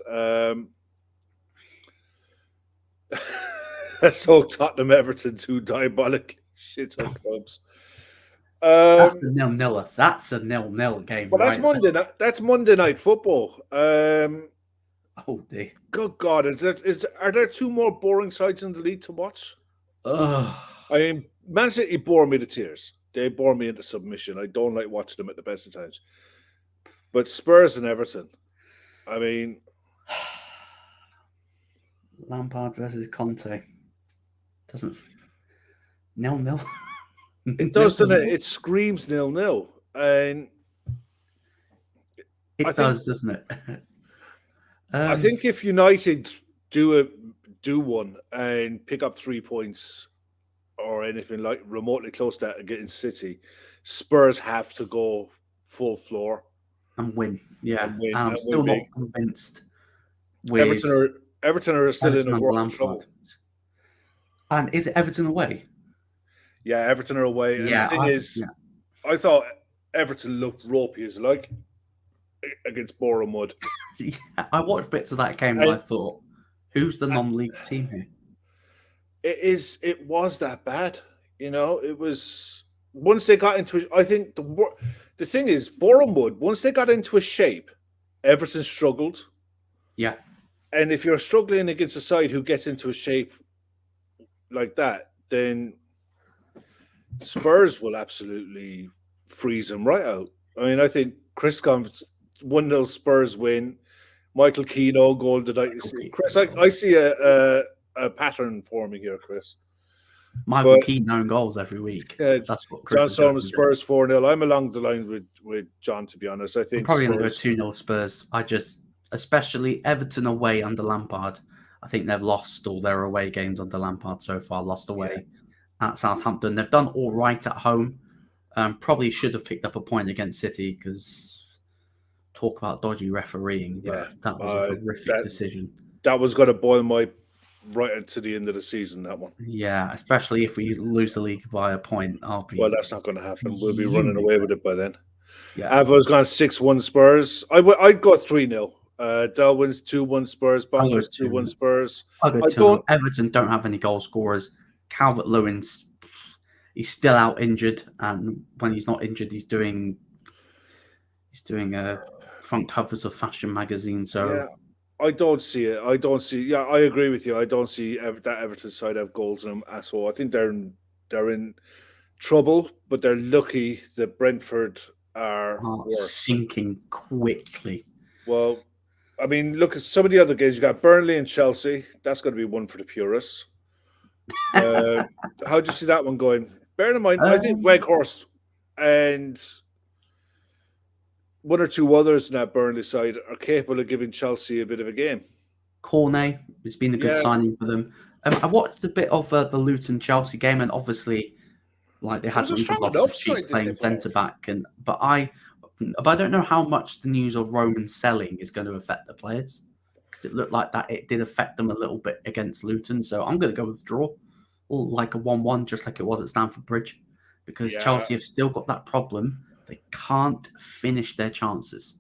So Tottenham, Everton, 2 diabolic shit on clubs. That's the 0-0. That's a 0-0 game. Well, that's Monday night. That's Monday night football. Oh dear. Good God! Are there 2 more boring sides in the league to watch? I mean, Man City bore me to tears. They bore me into submission. I don't like watching them at the best of times. But Spurs and Everton, I mean, Lampard versus Conte doesn't 0-0. It does, doesn't it? It screams 0-0, and it does, doesn't it? I think if United do one and pick up 3 points or anything like remotely close to that against City, Spurs have to go full floor and win. Yeah, and win, I'm still not convinced. With Everton are still in a world of trouble. And is it Everton away? Yeah, Everton are away. And the thing is, I thought Everton looked ropey as like against Bournemouth. Yeah, I watched bits of that game and I thought, who's the non-league team here? It was that bad. It was once they got into it. I think the thing is, Bournemouth, once they got into a shape, Everton struggled. Yeah. And if you're struggling against a side who gets into a shape like that, then Spurs will absolutely freeze them right out. I mean, I think Chris comes 1-0 Spurs win. Michael Keane goal. Did I see? Chris, I see a pattern forming here, Chris. Michael Keane own goals every week. That's what Chris John Storm Spurs 4-0. I'm along the lines with John, to be honest. I think I'm probably going to go 2-0 Spurs. Especially Everton away under Lampard. I think they've lost all their away games under Lampard so far. Lost away at Southampton. They've done all right at home. Probably should have picked up a point against City because talk about dodgy refereeing. But that was a horrific decision. That was going to boil my right into the end of the season, that one. Yeah, especially if we lose the league by a point. Well, that's not going to happen. We'll be running away with it by then. Yeah. I've always gone 6-1 Spurs. I'd go 3-0. Del wins 2-1 Spurs. Bong wins 2-1 Spurs. Everton don't have any goal scorers. Calvert-Lewin's he's still out injured, and when he's not injured, he's doing front covers of fashion magazine. So I don't see it. Yeah, I agree with you. I don't see that Everton side have goals in them at all. I think they're in trouble, but they're lucky that Brentford are sinking quickly. Well, I mean, look at some of the other games. You got Burnley and Chelsea. That's going to be one for the purists. How do you see that one going? Bear in mind, I think Weghorst and one or two others in that Burnley side are capable of giving Chelsea a bit of a game. Cornet has been a good signing for them. I watched a bit of the Luton Chelsea game, and obviously, like they had was a strong lost enough the side, cheap didn't they, playing centre boys? back, but I don't know how much the news of Roman selling is going to affect the players, because it looked like that it did affect them a little bit against Luton. So I'm going to go with draw, or like a 1-1, just like it was at Stamford Bridge, because Yeah, Chelsea have still got that problem. They can't finish their chances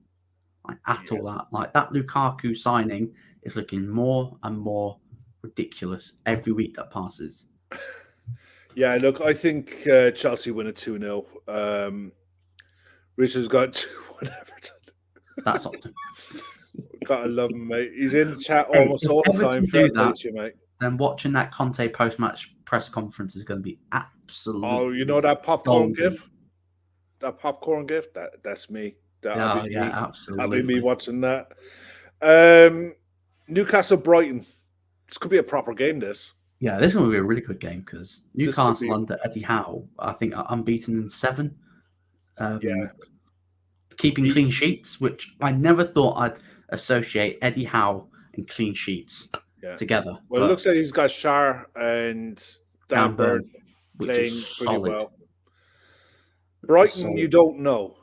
at yeah, all. That Lukaku signing is looking more and more ridiculous every week that passes. yeah. Look, I think Chelsea win a 2-0. Richard's got 2-1 Everton. That's optimistic. Gotta love him, mate. He's in the chat Hey, almost if all the time. Everton Fair do play that, to you, mate. then watching that Conte post-match press conference is going to be Oh, you absolutely know that popcorn golden. gif? That popcorn gift, that's me. That'll Yeah, be yeah, me. That'll be me absolutely. watching that. Newcastle Brighton. This could be a proper game. This Yeah, this one will be a really good game because could Newcastle be. under Eddie Howe, I think, are unbeaten in 7. Yeah. Keeping He- clean sheets, which I never thought I'd associate Eddie Howe and clean sheets yeah. together. Well, it But looks like he's got Shar and Dan Dan Burn Burn, which is playing pretty solid. well. Which is Brighton, you solid. don't know.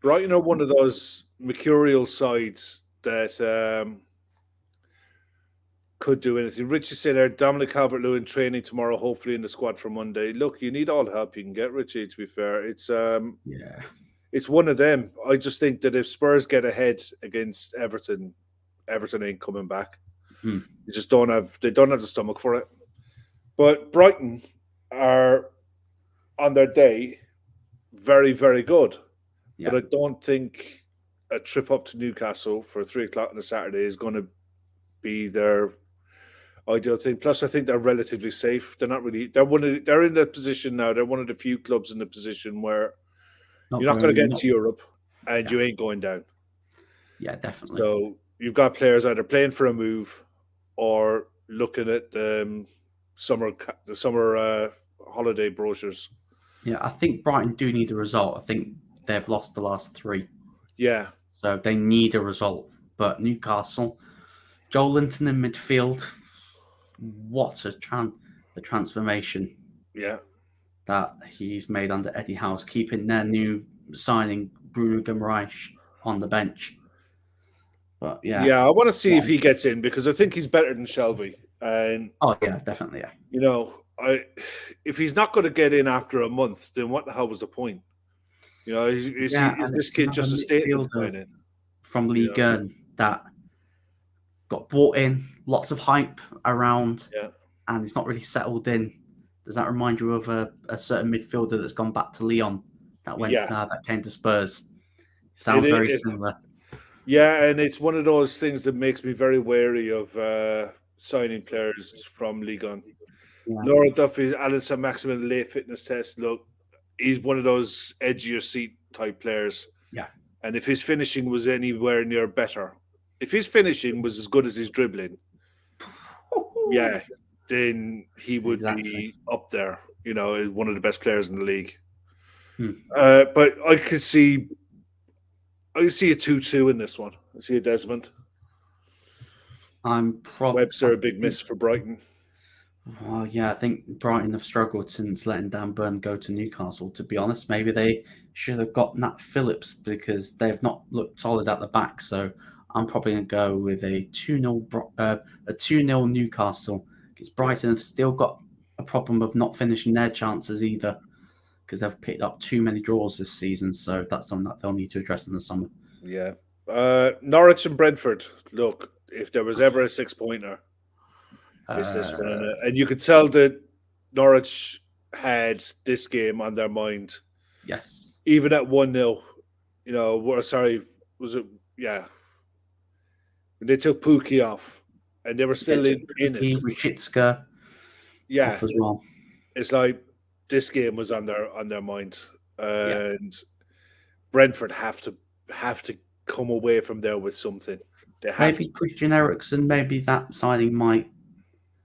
Brighton are one of those mercurial sides that could do anything. Richie said there, Dominic Calvert-Lewin training tomorrow, hopefully in the squad for Monday. Look, you need all the help you can get, Richie. To be fair, Yeah. it's one of them. I just think that if Spurs get ahead against Everton, Everton ain't coming back. Hmm. They don't have the stomach for it. But Brighton are on their day very, very good. Yeah. But I don't think a trip up to Newcastle for 3 o'clock on a Saturday is going to be their ideal thing. Plus, I think they're relatively safe. They're not really. They're in the position now. They're one of the few clubs in the position where you're not going to get into Europe, and you ain't going down. Yeah, definitely. So you've got players either playing for a move or looking at the summer holiday brochures. Yeah, I think Brighton do need a result. I think they've lost the last 3. Yeah, So they need a result. But Newcastle, Joel Linton in midfield, what a transformation yeah, that he's made under Eddie Howe's, keeping their new signing Bruno Guimaraes on the bench. But yeah. I want to see if he gets in because I think he's better than Shelby. And oh yeah, definitely, yeah. you know, if he's not going to get in after a month, then what the hell was the point? You know, is this kid just a statement signing? From League One that got brought in, lots of hype around, and he's not really settled in. Does that remind you of a certain midfielder that's gone back to Lyon that went that came to Spurs? Sounds very similar. Yeah, and it's one of those things that makes me very wary of signing players from Ligue 1. Yeah. Laura Duffy, Alan Maximin late fitness test. Look, he's one of those edge of your seat type players. Yeah. And if his finishing was anywhere near better, if his finishing was as good as his dribbling, yeah, then he would be up there, you know, as one of the best players in the league. But I could see a 2-2 in this one. I see a Desmond. Webster, a big miss for Brighton. Well, yeah, I think Brighton have struggled since letting Dan Burn go to Newcastle, to be honest. Maybe they should have got Nat Phillips because they've not looked solid at the back. So I'm probably going to go with a 2-0 Newcastle because Brighton have still got a problem of not finishing their chances either because they've picked up too many draws this season. So that's something that they'll need to address in the summer. Yeah. Norwich and Brentford. Look, if there was ever a 6-pointer, it's this one. And you could tell that Norwich had this game on their mind. Yes. Even at 1-0, you know, was it? Yeah. They took Pookie off and they were still in it. Rashitska off as well. It's like this game was on their mind. And Brentford have to come away from there with something. Maybe Christian Eriksen, maybe that signing might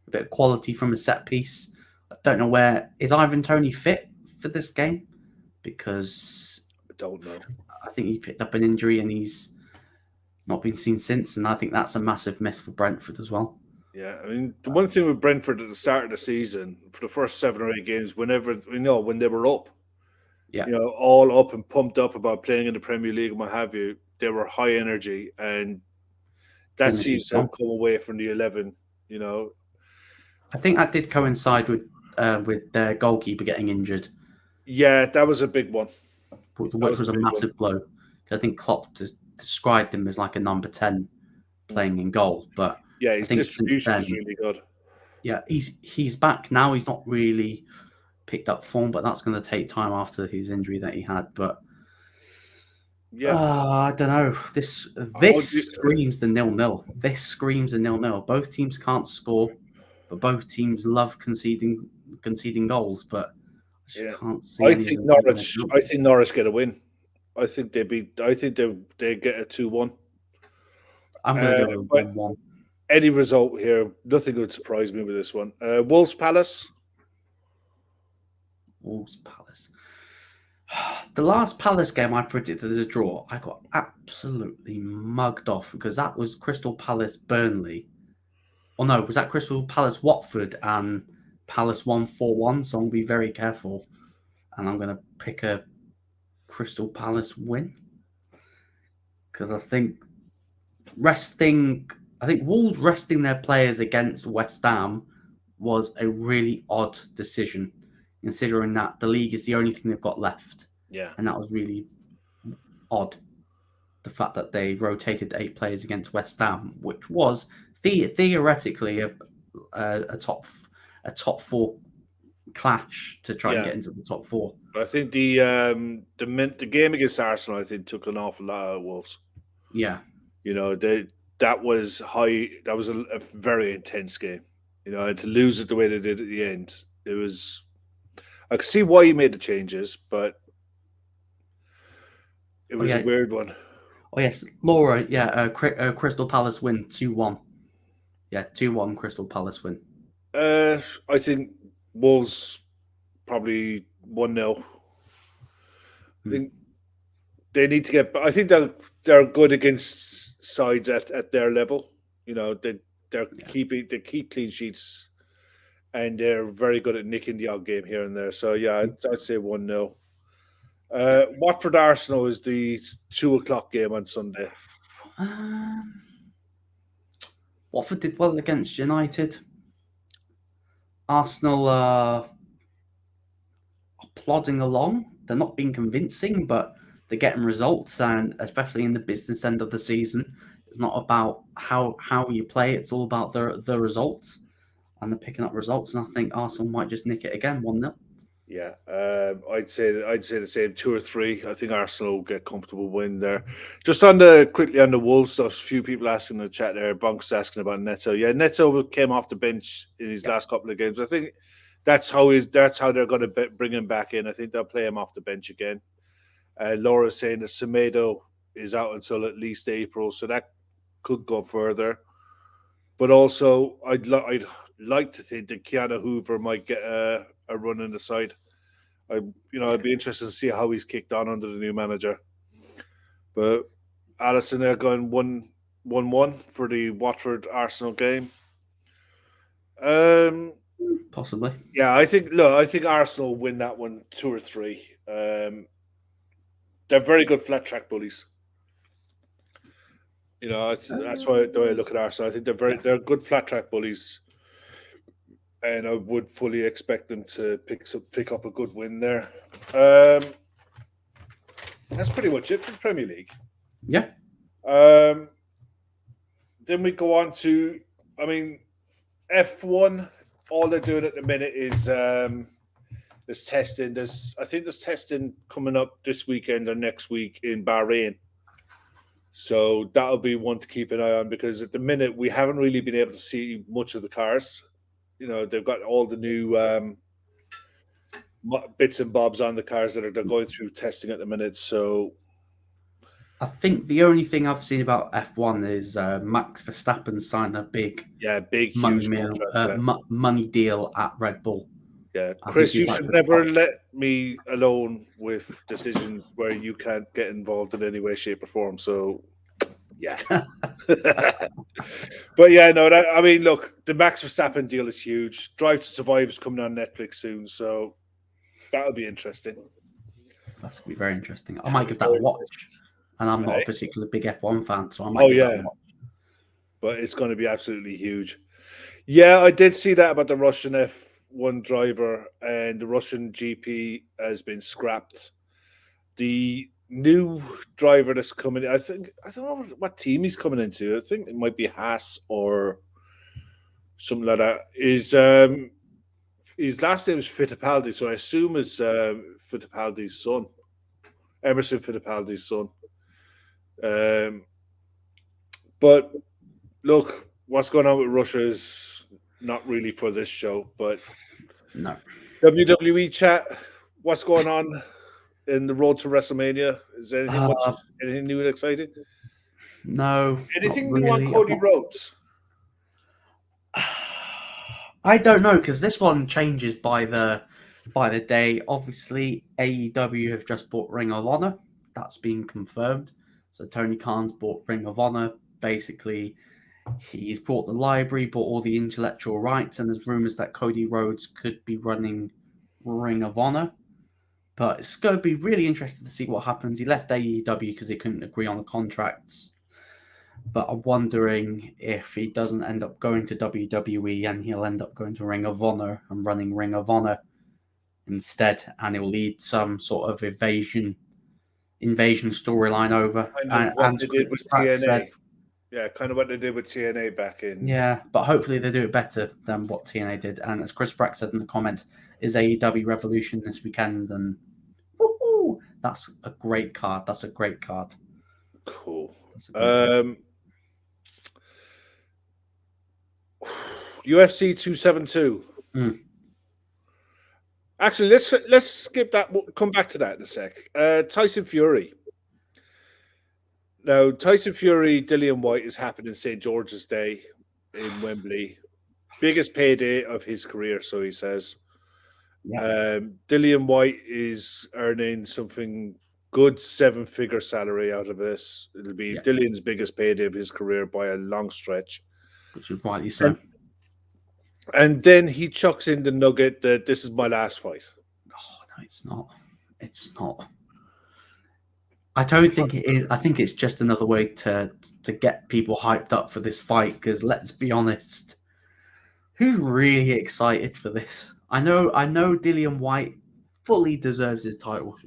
a bit of quality from a set piece. I don't know where is Ivan Toney fit for this game because I don't know. I think he picked up an injury and he's not been seen since, and I think that's a massive miss for Brentford as well. Yeah, I mean, the one thing with Brentford at the start of the season, for the first 7 or 8 games, whenever when they were up, Yeah, all up and pumped up about playing in the Premier League and what have you, they were high energy, and that energy's seems to gone. have come away from the 11. You know, I think that did coincide with their goalkeeper getting injured, yeah, that was a big one. which That was a was a big one. massive blow. I think Klopp described him as like a number 10 playing in goal, but Yeah, I his think since distribution is then, really good. yeah, he's back now. He's not really picked up form, but that's going to take time after his injury that he had. But Yeah. I don't know. This How do you, screams the 0-0. This screams a 0-0. Both teams can't score, but both teams love conceding goals. But I just yeah, can't see any of them taking a I chance. think Norwich get a win. I think they beat. I think they get a 2-1. I'm going to go with But 1-1. any result here, nothing would surprise me with this one. Wolves Palace. Wolves Palace. The last Palace game I predicted as a draw, I got absolutely mugged off because that was Crystal Palace Burnley. Or no, was that Crystal Palace Watford and Palace won 4-1? So I'm going to be very careful. And I'm going to pick a Crystal Palace win. Because I think Wolves resting their players against West Ham was a really odd decision, considering that the league is the only thing they've got left. Yeah. And that was really odd. The fact that they rotated 8 players against West Ham, which was theoretically a top 4 clash to try and Yeah. get into the top 4. I think the game against Arsenal, I think, took an awful lot out of Wolves. Yeah. That was high. That was a very intense game. And to lose it the way they did at the end, it was. I could see why he made the changes, but it was a weird one. Oh yes, Laura. Yeah, Crystal Palace win 2-1. Yeah, 2-1 Crystal Palace win. I think Wolves probably 1-0. I think they need to get. I think they're good against sides at their level. They keep clean sheets, and they're very good at nicking the odd game here and there. So yeah, I'd say 1-0. Watford Arsenal is the 2 o'clock game on Sunday. Watford did well against United. Arsenal are plodding along. They're not being convincing, but they're getting results, and especially in the business end of the season, it's not about how you play. It's all about the results, and they're picking up results. And I think Arsenal might just nick it again, 1-0. Yeah, I'd say the same 2 or 3. I think Arsenal will get comfortable win there. Just quickly on the Wolves stuff. A few people asking in the chat there. Bonk's asking about Neto. Yeah, Neto came off the bench in his last couple of games. I think that's how they're going to bring him back in. I think they'll play him off the bench again. Laura's saying that Semedo is out until at least April, so that could go further. But also, I'd like to think that Keanu Hoover might get a run in the side. I'd be interested to see how he's kicked on under the new manager. But Allison, they're going 1-1 for the Watford Arsenal game. Possibly. Yeah, I think Arsenal win that one 2 or 3. They're very good flat track bullies. That's why the way I look at Arsenal. I think they're good flat track bullies, and I would fully expect them to pick up a good win there. That's pretty much it for the Premier League. Yeah. Then we go on to, F1. All they're doing at the minute is there's testing. I think there's testing coming up this weekend or next week in Bahrain. So that'll be one to keep an eye on, because at the minute we haven't really been able to see much of the cars. They've got all the new bits and bobs on the cars that they're going through testing at the minute. So I think the only thing I've seen about F1 is Max Verstappen signed a big money deal at Red Bull. Yeah, Chris, you should never let me alone with decisions where you can't get involved in any way, shape, or form. So Yeah. But yeah, no, I mean, look, the Max Verstappen deal is huge. Drive to Survive is coming on Netflix soon, so that'll be interesting. That's gonna be very interesting. I might give that a watch. And I'm not a Right. particularly big F1 fan, so I might give that a watch. But it's going to be absolutely huge. Yeah, I did see that about the Russian F1 driver, and the Russian GP has been scrapped. The new driver that's coming, I don't know what team he's coming into. I think it might be Haas or something like that. His last name is Fittipaldi, so I assume it's Fittipaldi's son, Emerson Fittipaldi's son. But look, what's going on with Russia is not really for this show, but no. WWE chat, what's going on in the road to WrestleMania? Is there anything new and exciting? No. Anything new on Cody Rhodes? I don't know, because this one changes by the day. Obviously, AEW have just bought Ring of Honor. That's been confirmed. So Tony Khan's bought Ring of Honor. Basically, he's bought the library, bought all the intellectual rights, and there's rumors that Cody Rhodes could be running Ring of Honor. But it's going to be really interesting to see what happens. He left AEW because they couldn't agree on the contracts. But I'm wondering if he doesn't end up going to WWE and he'll end up going to Ring of Honor and running Ring of Honor instead, and he'll lead some sort of invasion storyline over. Kind of what they did with TNA. Yeah, kind of what they did with TNA back in. Yeah, but hopefully they do it better than what TNA did. And as Chris Brack said in the comments, is AEW Revolution this weekend, and woo-hoo, that's a great card. That's a great card. Cool. UFC 272. Actually, let's skip that. We'll come back to that in a sec. Tyson Fury. Now, Tyson Fury, Dillian White is happening St. George's Day in Wembley. Biggest payday of his career, so he says. Yeah. Dillian White is earning something good 7-figure salary out of this. It'll be Dillian's biggest payday of his career by a long stretch. Which is rightly so. And then he chucks in the nugget that this is my last fight. Oh, no, it's not. It's not. I don't think it is. I think it's just another way to get people hyped up for this fight, because let's be honest, who's really excited for this? I know Dillian White fully deserves his title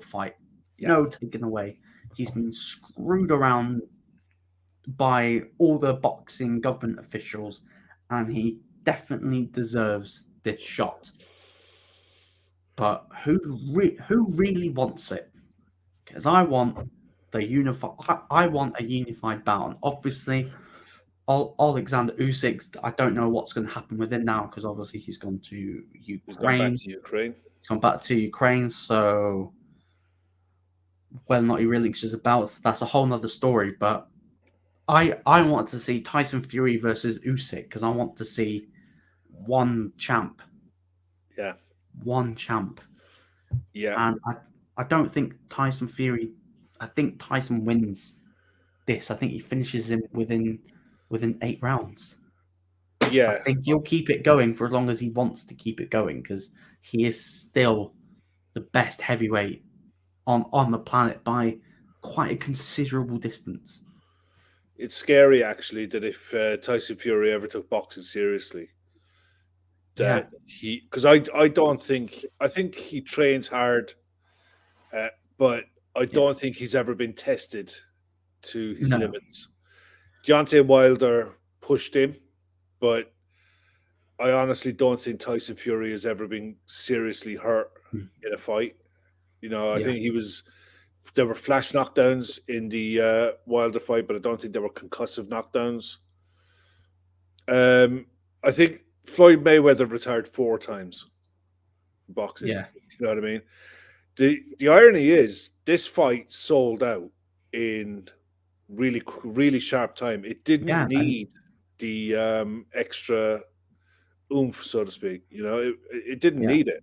fight. Yeah. No taken away. He's been screwed around by all the boxing government officials, and he definitely deserves this shot. But who really wants it? Because I want a unified bout. And obviously, Alexander Usyk, I don't know what's going to happen with him now, because obviously he's gone to Ukraine. He's gone back to Ukraine. So whether or not he relinquishes a belt, that's a whole other story. But I want to see Tyson Fury versus Usyk, because I want to see one champ. Yeah. One champ. Yeah. And I don't think Tyson Fury. I think Tyson wins this. I think he finishes him within 8 rounds. Yeah, I think he'll keep it going for as long as he wants to keep it going, because he is still the best heavyweight on the planet by quite a considerable distance. It's scary, actually, that if Tyson Fury ever took boxing seriously, that because I think he trains hard. But I don't think he's ever been tested to his limits. Deontay Wilder pushed him, but I honestly don't think Tyson Fury has ever been seriously hurt in a fight. I think there were flash knockdowns in the Wilder fight, but I don't think there were concussive knockdowns. I think Floyd Mayweather retired 4 times in boxing. Yeah. You know what I mean? The irony is this fight sold out in really, really sharp time. It didn't need the extra oomph, so to speak. It didn't need it.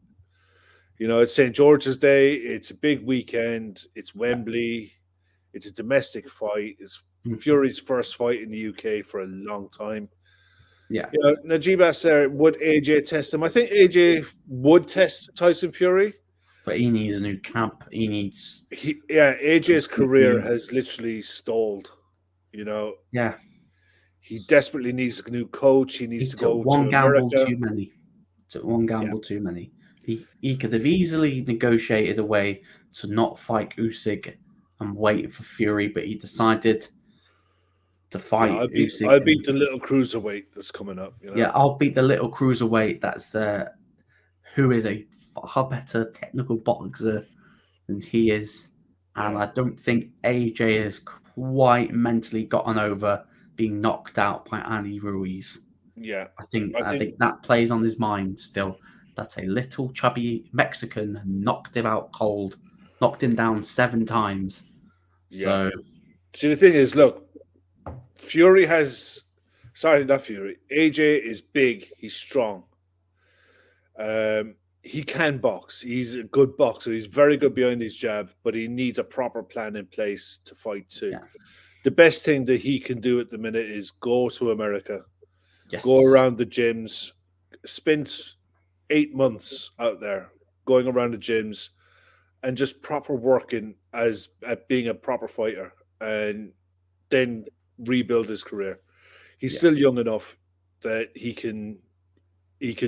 It's St. George's Day. It's a big weekend. It's Wembley. It's a domestic fight. It's Fury's first fight in the UK for a long time. Yeah. You know, Najib asked there, would AJ test him? I think AJ would test Tyson Fury. But he needs a new camp. He needs. AJ's career has literally stalled. You know, Yeah. he desperately needs a new coach. He needs to go one to gamble America. too many. Took one gamble too many. He could have easily negotiated a way to not fight Usyk and wait for Fury, but he decided to fight Usyk. I'll beat the little cruiserweight that's coming up. You know? Yeah, I'll beat the little cruiserweight. That's who is a far better technical boxer than he is, and I don't think AJ has quite mentally gotten over being knocked out by Andy Ruiz. Yeah, I think that plays on his mind still. That a little chubby Mexican knocked him out cold, knocked him down 7 times. Yeah. So, see, the thing is, look, AJ is big. He's strong. He can box. He's a good boxer. He's very good behind his jab, but he needs a proper plan in place to fight too. Yeah. The best thing that he can do at the minute is go to America, yes. go around the gyms, spend 8 months out there going around the gyms and just proper working at being a proper fighter, and then rebuild his career. He's still young enough that he can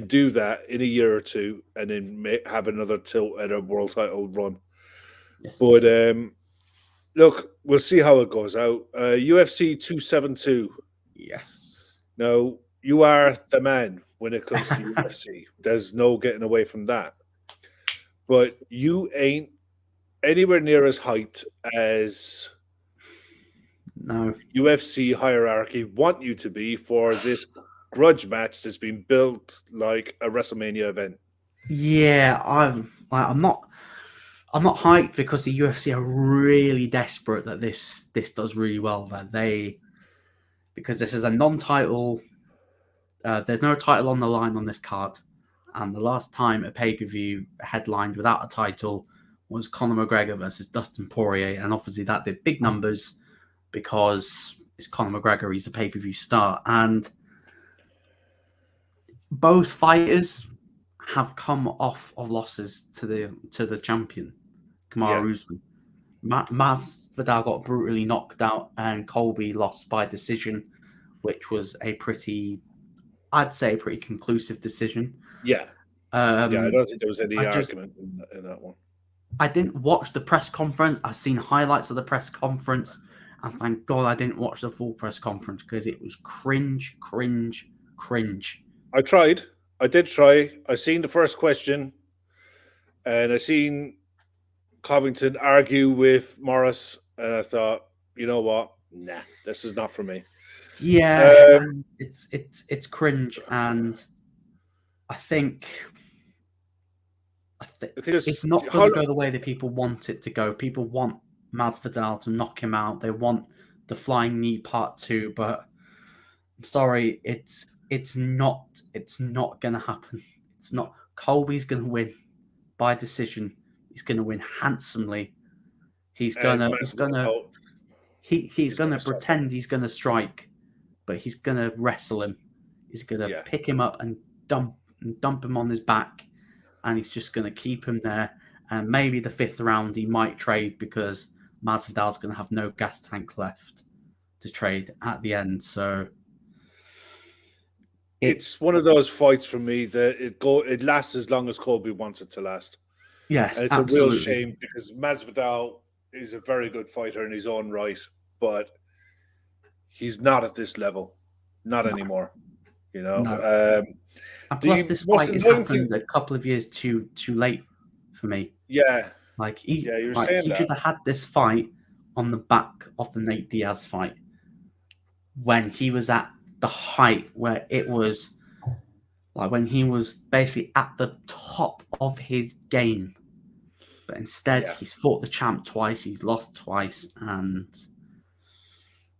do that in a year or two and then have another tilt at a world title run. Yes. But look, we'll see how it goes out. UFC 272. Yes. Now, you are the man when it comes to UFC. There's no getting away from that. But you ain't anywhere near as hyped as UFC hierarchy want you to be for this grudge match that's been built like a WrestleMania event. Yeah, I'm not hyped because the UFC are really desperate that this does really well. Because this is a non-title. There's no title on the line on this card, and the last time a pay-per-view headlined without a title was Conor McGregor versus Dustin Poirier, and obviously that did big numbers because it's Conor McGregor. He's a pay-per-view star, and both fighters have come off of losses to the champion, Kamaru Usman. Masvidal got brutally knocked out, and Colby lost by decision, which was I'd say a pretty conclusive decision. Yeah. I don't think there was any argument in that one. I didn't watch the press conference. I've seen highlights of the press conference, and thank God I didn't watch the full press conference because it was cringe. I tried. I did try. I seen the first question, and I seen Covington argue with Morris, and I thought, you know what? Nah, this is not for me. Yeah, it's cringe, and I think it's not going to go the way that people want it to go. People want Masvidal to knock him out. They want the flying knee part 2, but I'm sorry, it's not going to happen. It's not. Colby's going to win by decision. He's going to win handsomely. He's going to pretend he's going to strike, but he's going to wrestle him. He's going to pick him up and dump him on his back, and he's just going to keep him there. And maybe the 5th round he might trade because Masvidal's going to have no gas tank left to trade at the end. So it's one of those fights for me that it lasts as long as Colby wants it to last. Yes, and it's absolutely a real shame because Masvidal is a very good fighter in his own right, but he's not at this level, not anymore. You know. No. And plus, this fight has happened a couple of years too late for me. Yeah, like he should have had this fight on the back of the Nate Diaz fight when he was at the height where it was like when he was basically at the top of his game. But instead, he's fought the champ twice, he's lost twice, and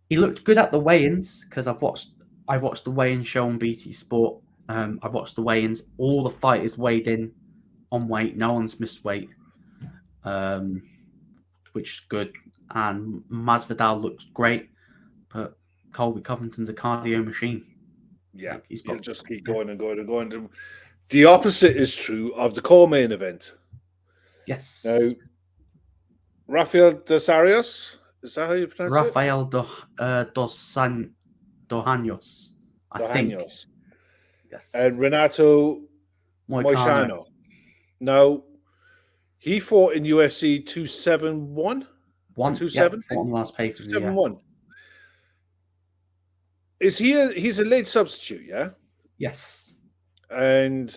he looked good at the weigh-ins because I watched the weigh-in show on BT Sport. I watched the weigh-ins. All the fighters weighed in on weight. No one's missed weight, which is good. And Masvidal looks great. but Colby Covington's a cardio machine. Yeah, Like, he's he'll got just keep going and going and going. The opposite is true of the co-main event. yes. Now, Rafael dos Arias, is that how you pronounce it? Rafael Dos Anjos, I think. Dohanos. Yes. And Renato Moicano. Moicano. Now, he fought in UFC 271? One, yeah, 270? fought on the last pay-per-view. Yeah. 271. Is he's a late substitute, yeah? Yes. And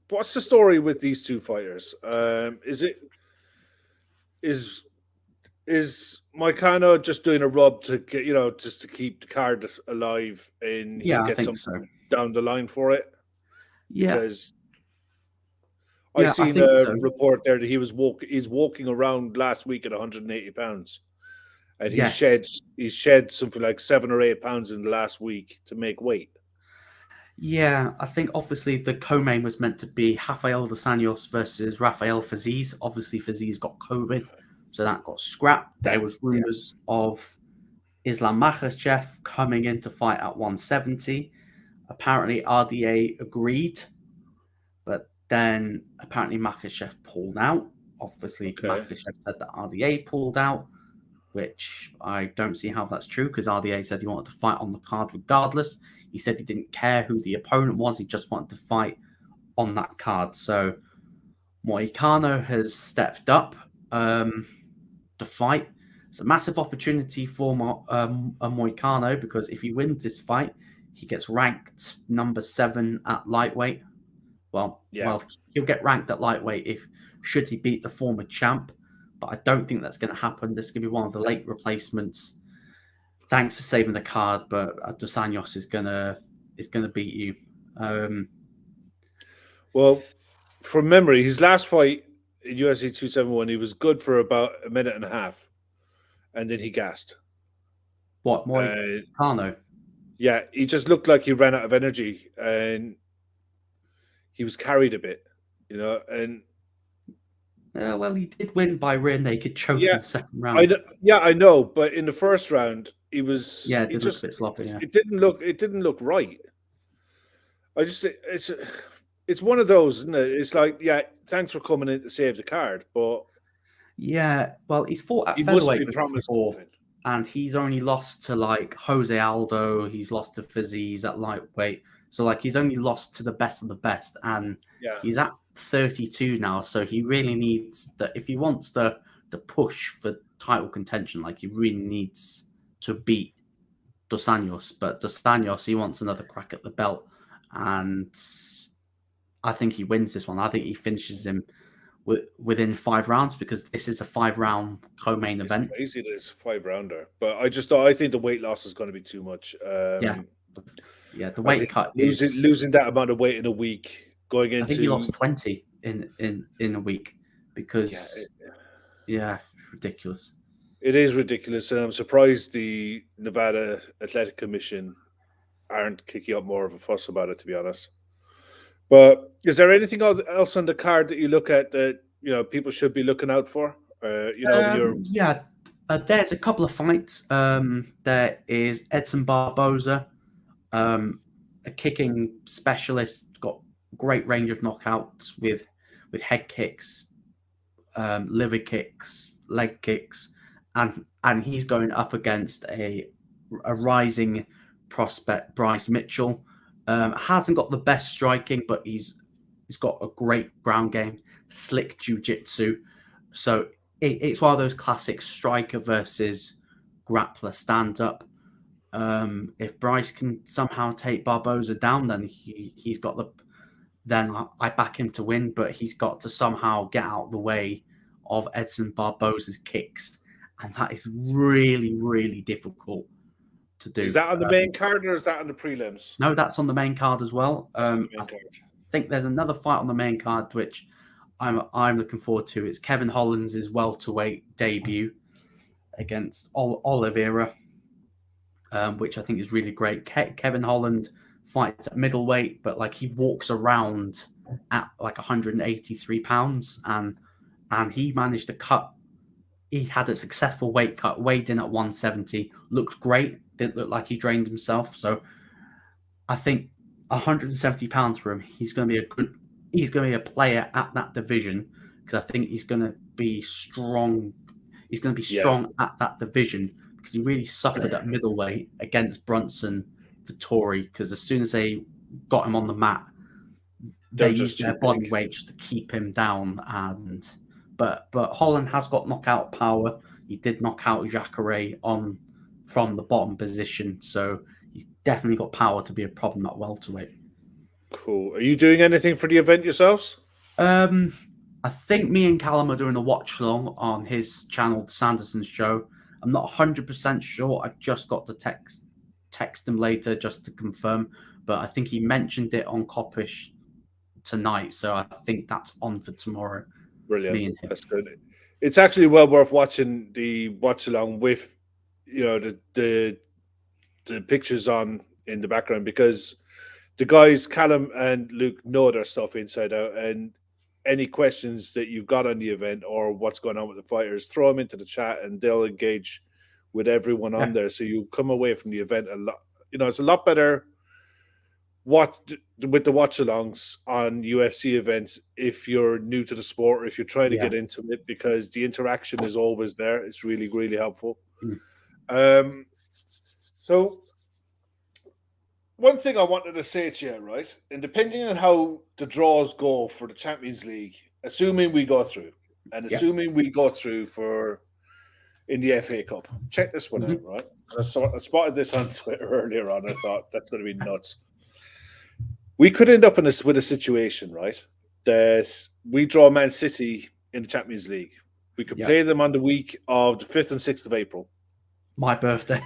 what's the story with these two fighters? Is Moicano just doing a rub to get, just to keep the card alive and Yeah, he'll I get think something so. down the line for it? Yeah. Because Yeah, I've seen think a so. report there that he's walking around last week at 180 pounds. And Yes. he's shed something like 7 or 8 pounds in the last week to make weight. Yeah, I think obviously the co-main was meant to be Rafael dos Anjos versus Rafael Fiziev. Obviously, Fiziev got COVID, so that got scrapped. There was rumors of Islam Makhachev coming in to fight at 170. Apparently, RDA agreed, but then apparently Makhachev pulled out. Obviously, Makhachev said that RDA pulled out, which I don't see how that's true because RDA said he wanted to fight on the card regardless. He said he didn't care who the opponent was. He just wanted to fight on that card. So Moicano has stepped up to fight. It's a massive opportunity for Moicano because if he wins this fight, he gets ranked number 7 at lightweight. Well, he'll get ranked at lightweight should he beat the former champ. But I don't think that's going to happen. This is going to be one of the late replacements. Thanks for saving the card, but Dos Anjos is gonna beat you. Well, from memory, his last fight in UFC 271, he was good for about a minute and a half, and then he gassed. What, Moicano? Yeah, he just looked like he ran out of energy, and he was carried a bit, and. Well, he did win by rear naked choke in the second round. I know, but in the first round, he was. Yeah, it did look a bit sloppy. Yeah. It didn't look right. It's one of those, isn't it? It's like, yeah, thanks for coming in to save the card, but yeah, well, he's fought at featherweight before, and he's only lost to like Jose Aldo. He's lost to Fiziev at lightweight, so like he's only lost to the best of the best, and he's at 32 now, so he really needs that if he wants to push for title contention, like he really needs to beat Dos Anjos. But Dos Anjos, he wants another crack at the belt, and I think he wins this one. I think he finishes him within 5 rounds because this is a 5-round co-main event. Crazy it is 5-rounder, but I think the weight loss is going to be too much. The weight cut losing that amount of weight in a week. Going into, I think he lost 20 in a week because it's ridiculous. It is ridiculous, and I'm surprised the Nevada Athletic Commission aren't kicking up more of a fuss about it, to be honest. But is there anything else on the card that you look at that people should be looking out for? There's a couple of fights. There is Edson Barboza, a kicking specialist, got great range of knockouts with head kicks, liver kicks, leg kicks, and he's going up against a rising prospect, Bryce Mitchell. Hasn't got the best striking, but he's got a great ground game, slick jiu-jitsu. So it's one of those classic striker versus grappler stand-up. If Bryce can somehow take Barboza down, then he's got then I back him to win, but he's got to somehow get out of the way of Edson Barboza's kicks, and that is really, really difficult to do. Is that on the main card or is that on the prelims? No, that's on the main card as well. I think there's another fight on the main card which I'm looking forward to. It's Kevin Holland's welterweight debut against Oliveira, which I think is really great. Kevin Holland fights at middleweight, but like he walks around at like 183 pounds, and he managed to cut he had a successful weight cut, weighed in at 170, looked great, didn't look like he drained himself. So I think 170 pounds for him, he's going to be a player at that division, because I think he's going to be strong. He's going to be strong at that division, because he really suffered at middleweight against Brunson, Vittori, because as soon as they got him on the mat, they used their body weight just to keep him down. But Holland has got knockout power. He did knock out Jacare from the bottom position, so he's definitely got power to be a problem at welterweight. Cool. Are you doing anything for the event yourselves? I think me and Callum are doing a watch along on his channel, Sanderson's Show. I'm not 100% sure. I just got to text him later just to confirm, but I think he mentioned it on Coppish tonight, so I think that's on for tomorrow. Brilliant. That's good. It's actually well worth watching the watch along with, the pictures on in the background, because the guys Callum and Luke know their stuff inside out, and any questions that you've got on the event or what's going on with the fighters, throw them into the chat and they'll engage with everyone on there. So you come away from the event a lot. It's a lot better with the watch alongs on UFC events if you're new to the sport or if you're trying to get into it, because the interaction is always there. It's really, really helpful. So one thing I wanted to say to you, right? And depending on how the draws go for the Champions League, assuming we go through, and assuming we go through in the FA Cup, check this one out, right? I spotted this on Twitter earlier on. I thought that's going to be nuts. We could end up with a situation, right, that we draw Man City in the Champions League. We could play them on the week of the 5th and 6th of April. My birthday.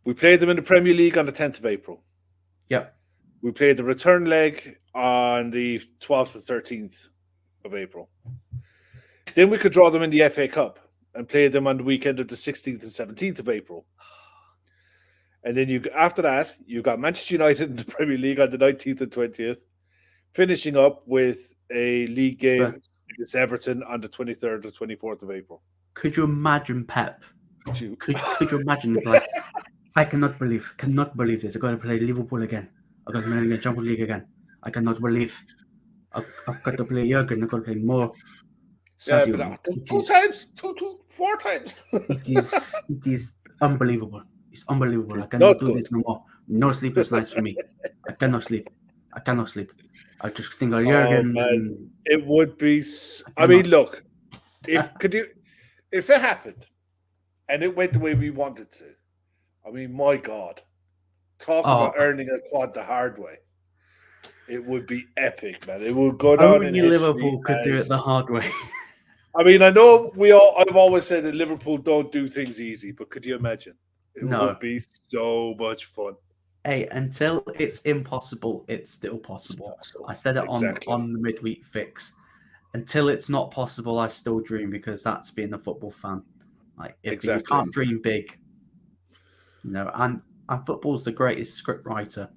We played them in the Premier League on the 10th of April. Yep. We played the return leg on the 12th and 13th of April. Then we could draw them in the FA Cup and play them on the weekend of the 16th and 17th of April. And then after that, you got Manchester United in the Premier League on the 19th and 20th, finishing up with a league game against Everton on the 23rd and 24th of April. Could you imagine Pep? Could you imagine, like, I cannot believe this. I'm going to play Liverpool again. I'm going to play the Champions League again. I cannot believe. I've got to play Jurgen. I've got to play more. Sadio. Four times. It is unbelievable. It's unbelievable. I cannot do this no more. No sleepless nights for me. I cannot sleep. I just think of Jurgen. It would be. I mean, look. If it happened, and it went the way we wanted to, I mean, my God, talk about earning a quad the hard way. It would be epic, man. It would go down in history. Liverpool could do it the hard way. I mean, I know I've always said that Liverpool don't do things easy, but could you imagine? It would be so much fun. Hey, until it's impossible, it's still possible. I said it on the midweek fix. Until it's not possible, I still dream, because that's being a football fan. Like, if you can't dream big, and football's the greatest script writer.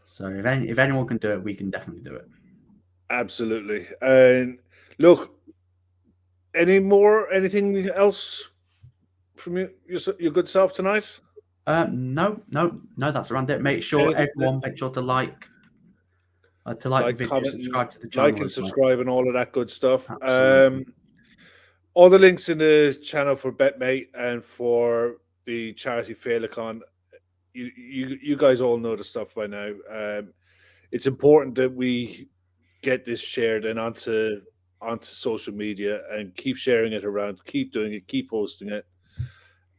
So if anyone can do it, we can definitely do it. Absolutely. And look, anything else from your good self tonight? No, that's around it. Make sure to like the video, comment, subscribe to the channel, like and subscribe, and all of that good stuff. Absolutely. All the links in the channel for BetMate and for the charity Féileacáin. You guys all know the stuff by now. It's important that we get this shared and onto social media, and keep sharing it around, keep doing it, keep posting it.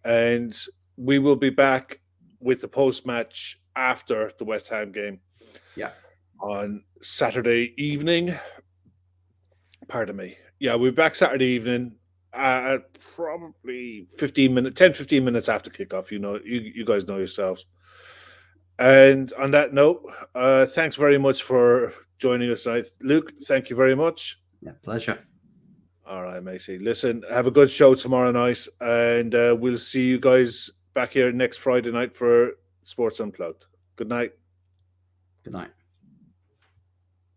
And we will be back with the post-match after the West Ham game. Yeah. On Saturday evening. Pardon me. Yeah, we'll be back Saturday evening at probably 10-15 minutes after kickoff. You guys know yourselves. And on that note, thanks very much for joining us tonight. Luke, thank you very much. Yeah, pleasure. All right, Macy. Listen, have a good show tomorrow night, and we'll see you guys back here next Friday night for Sports Unplugged. Good night. Good night.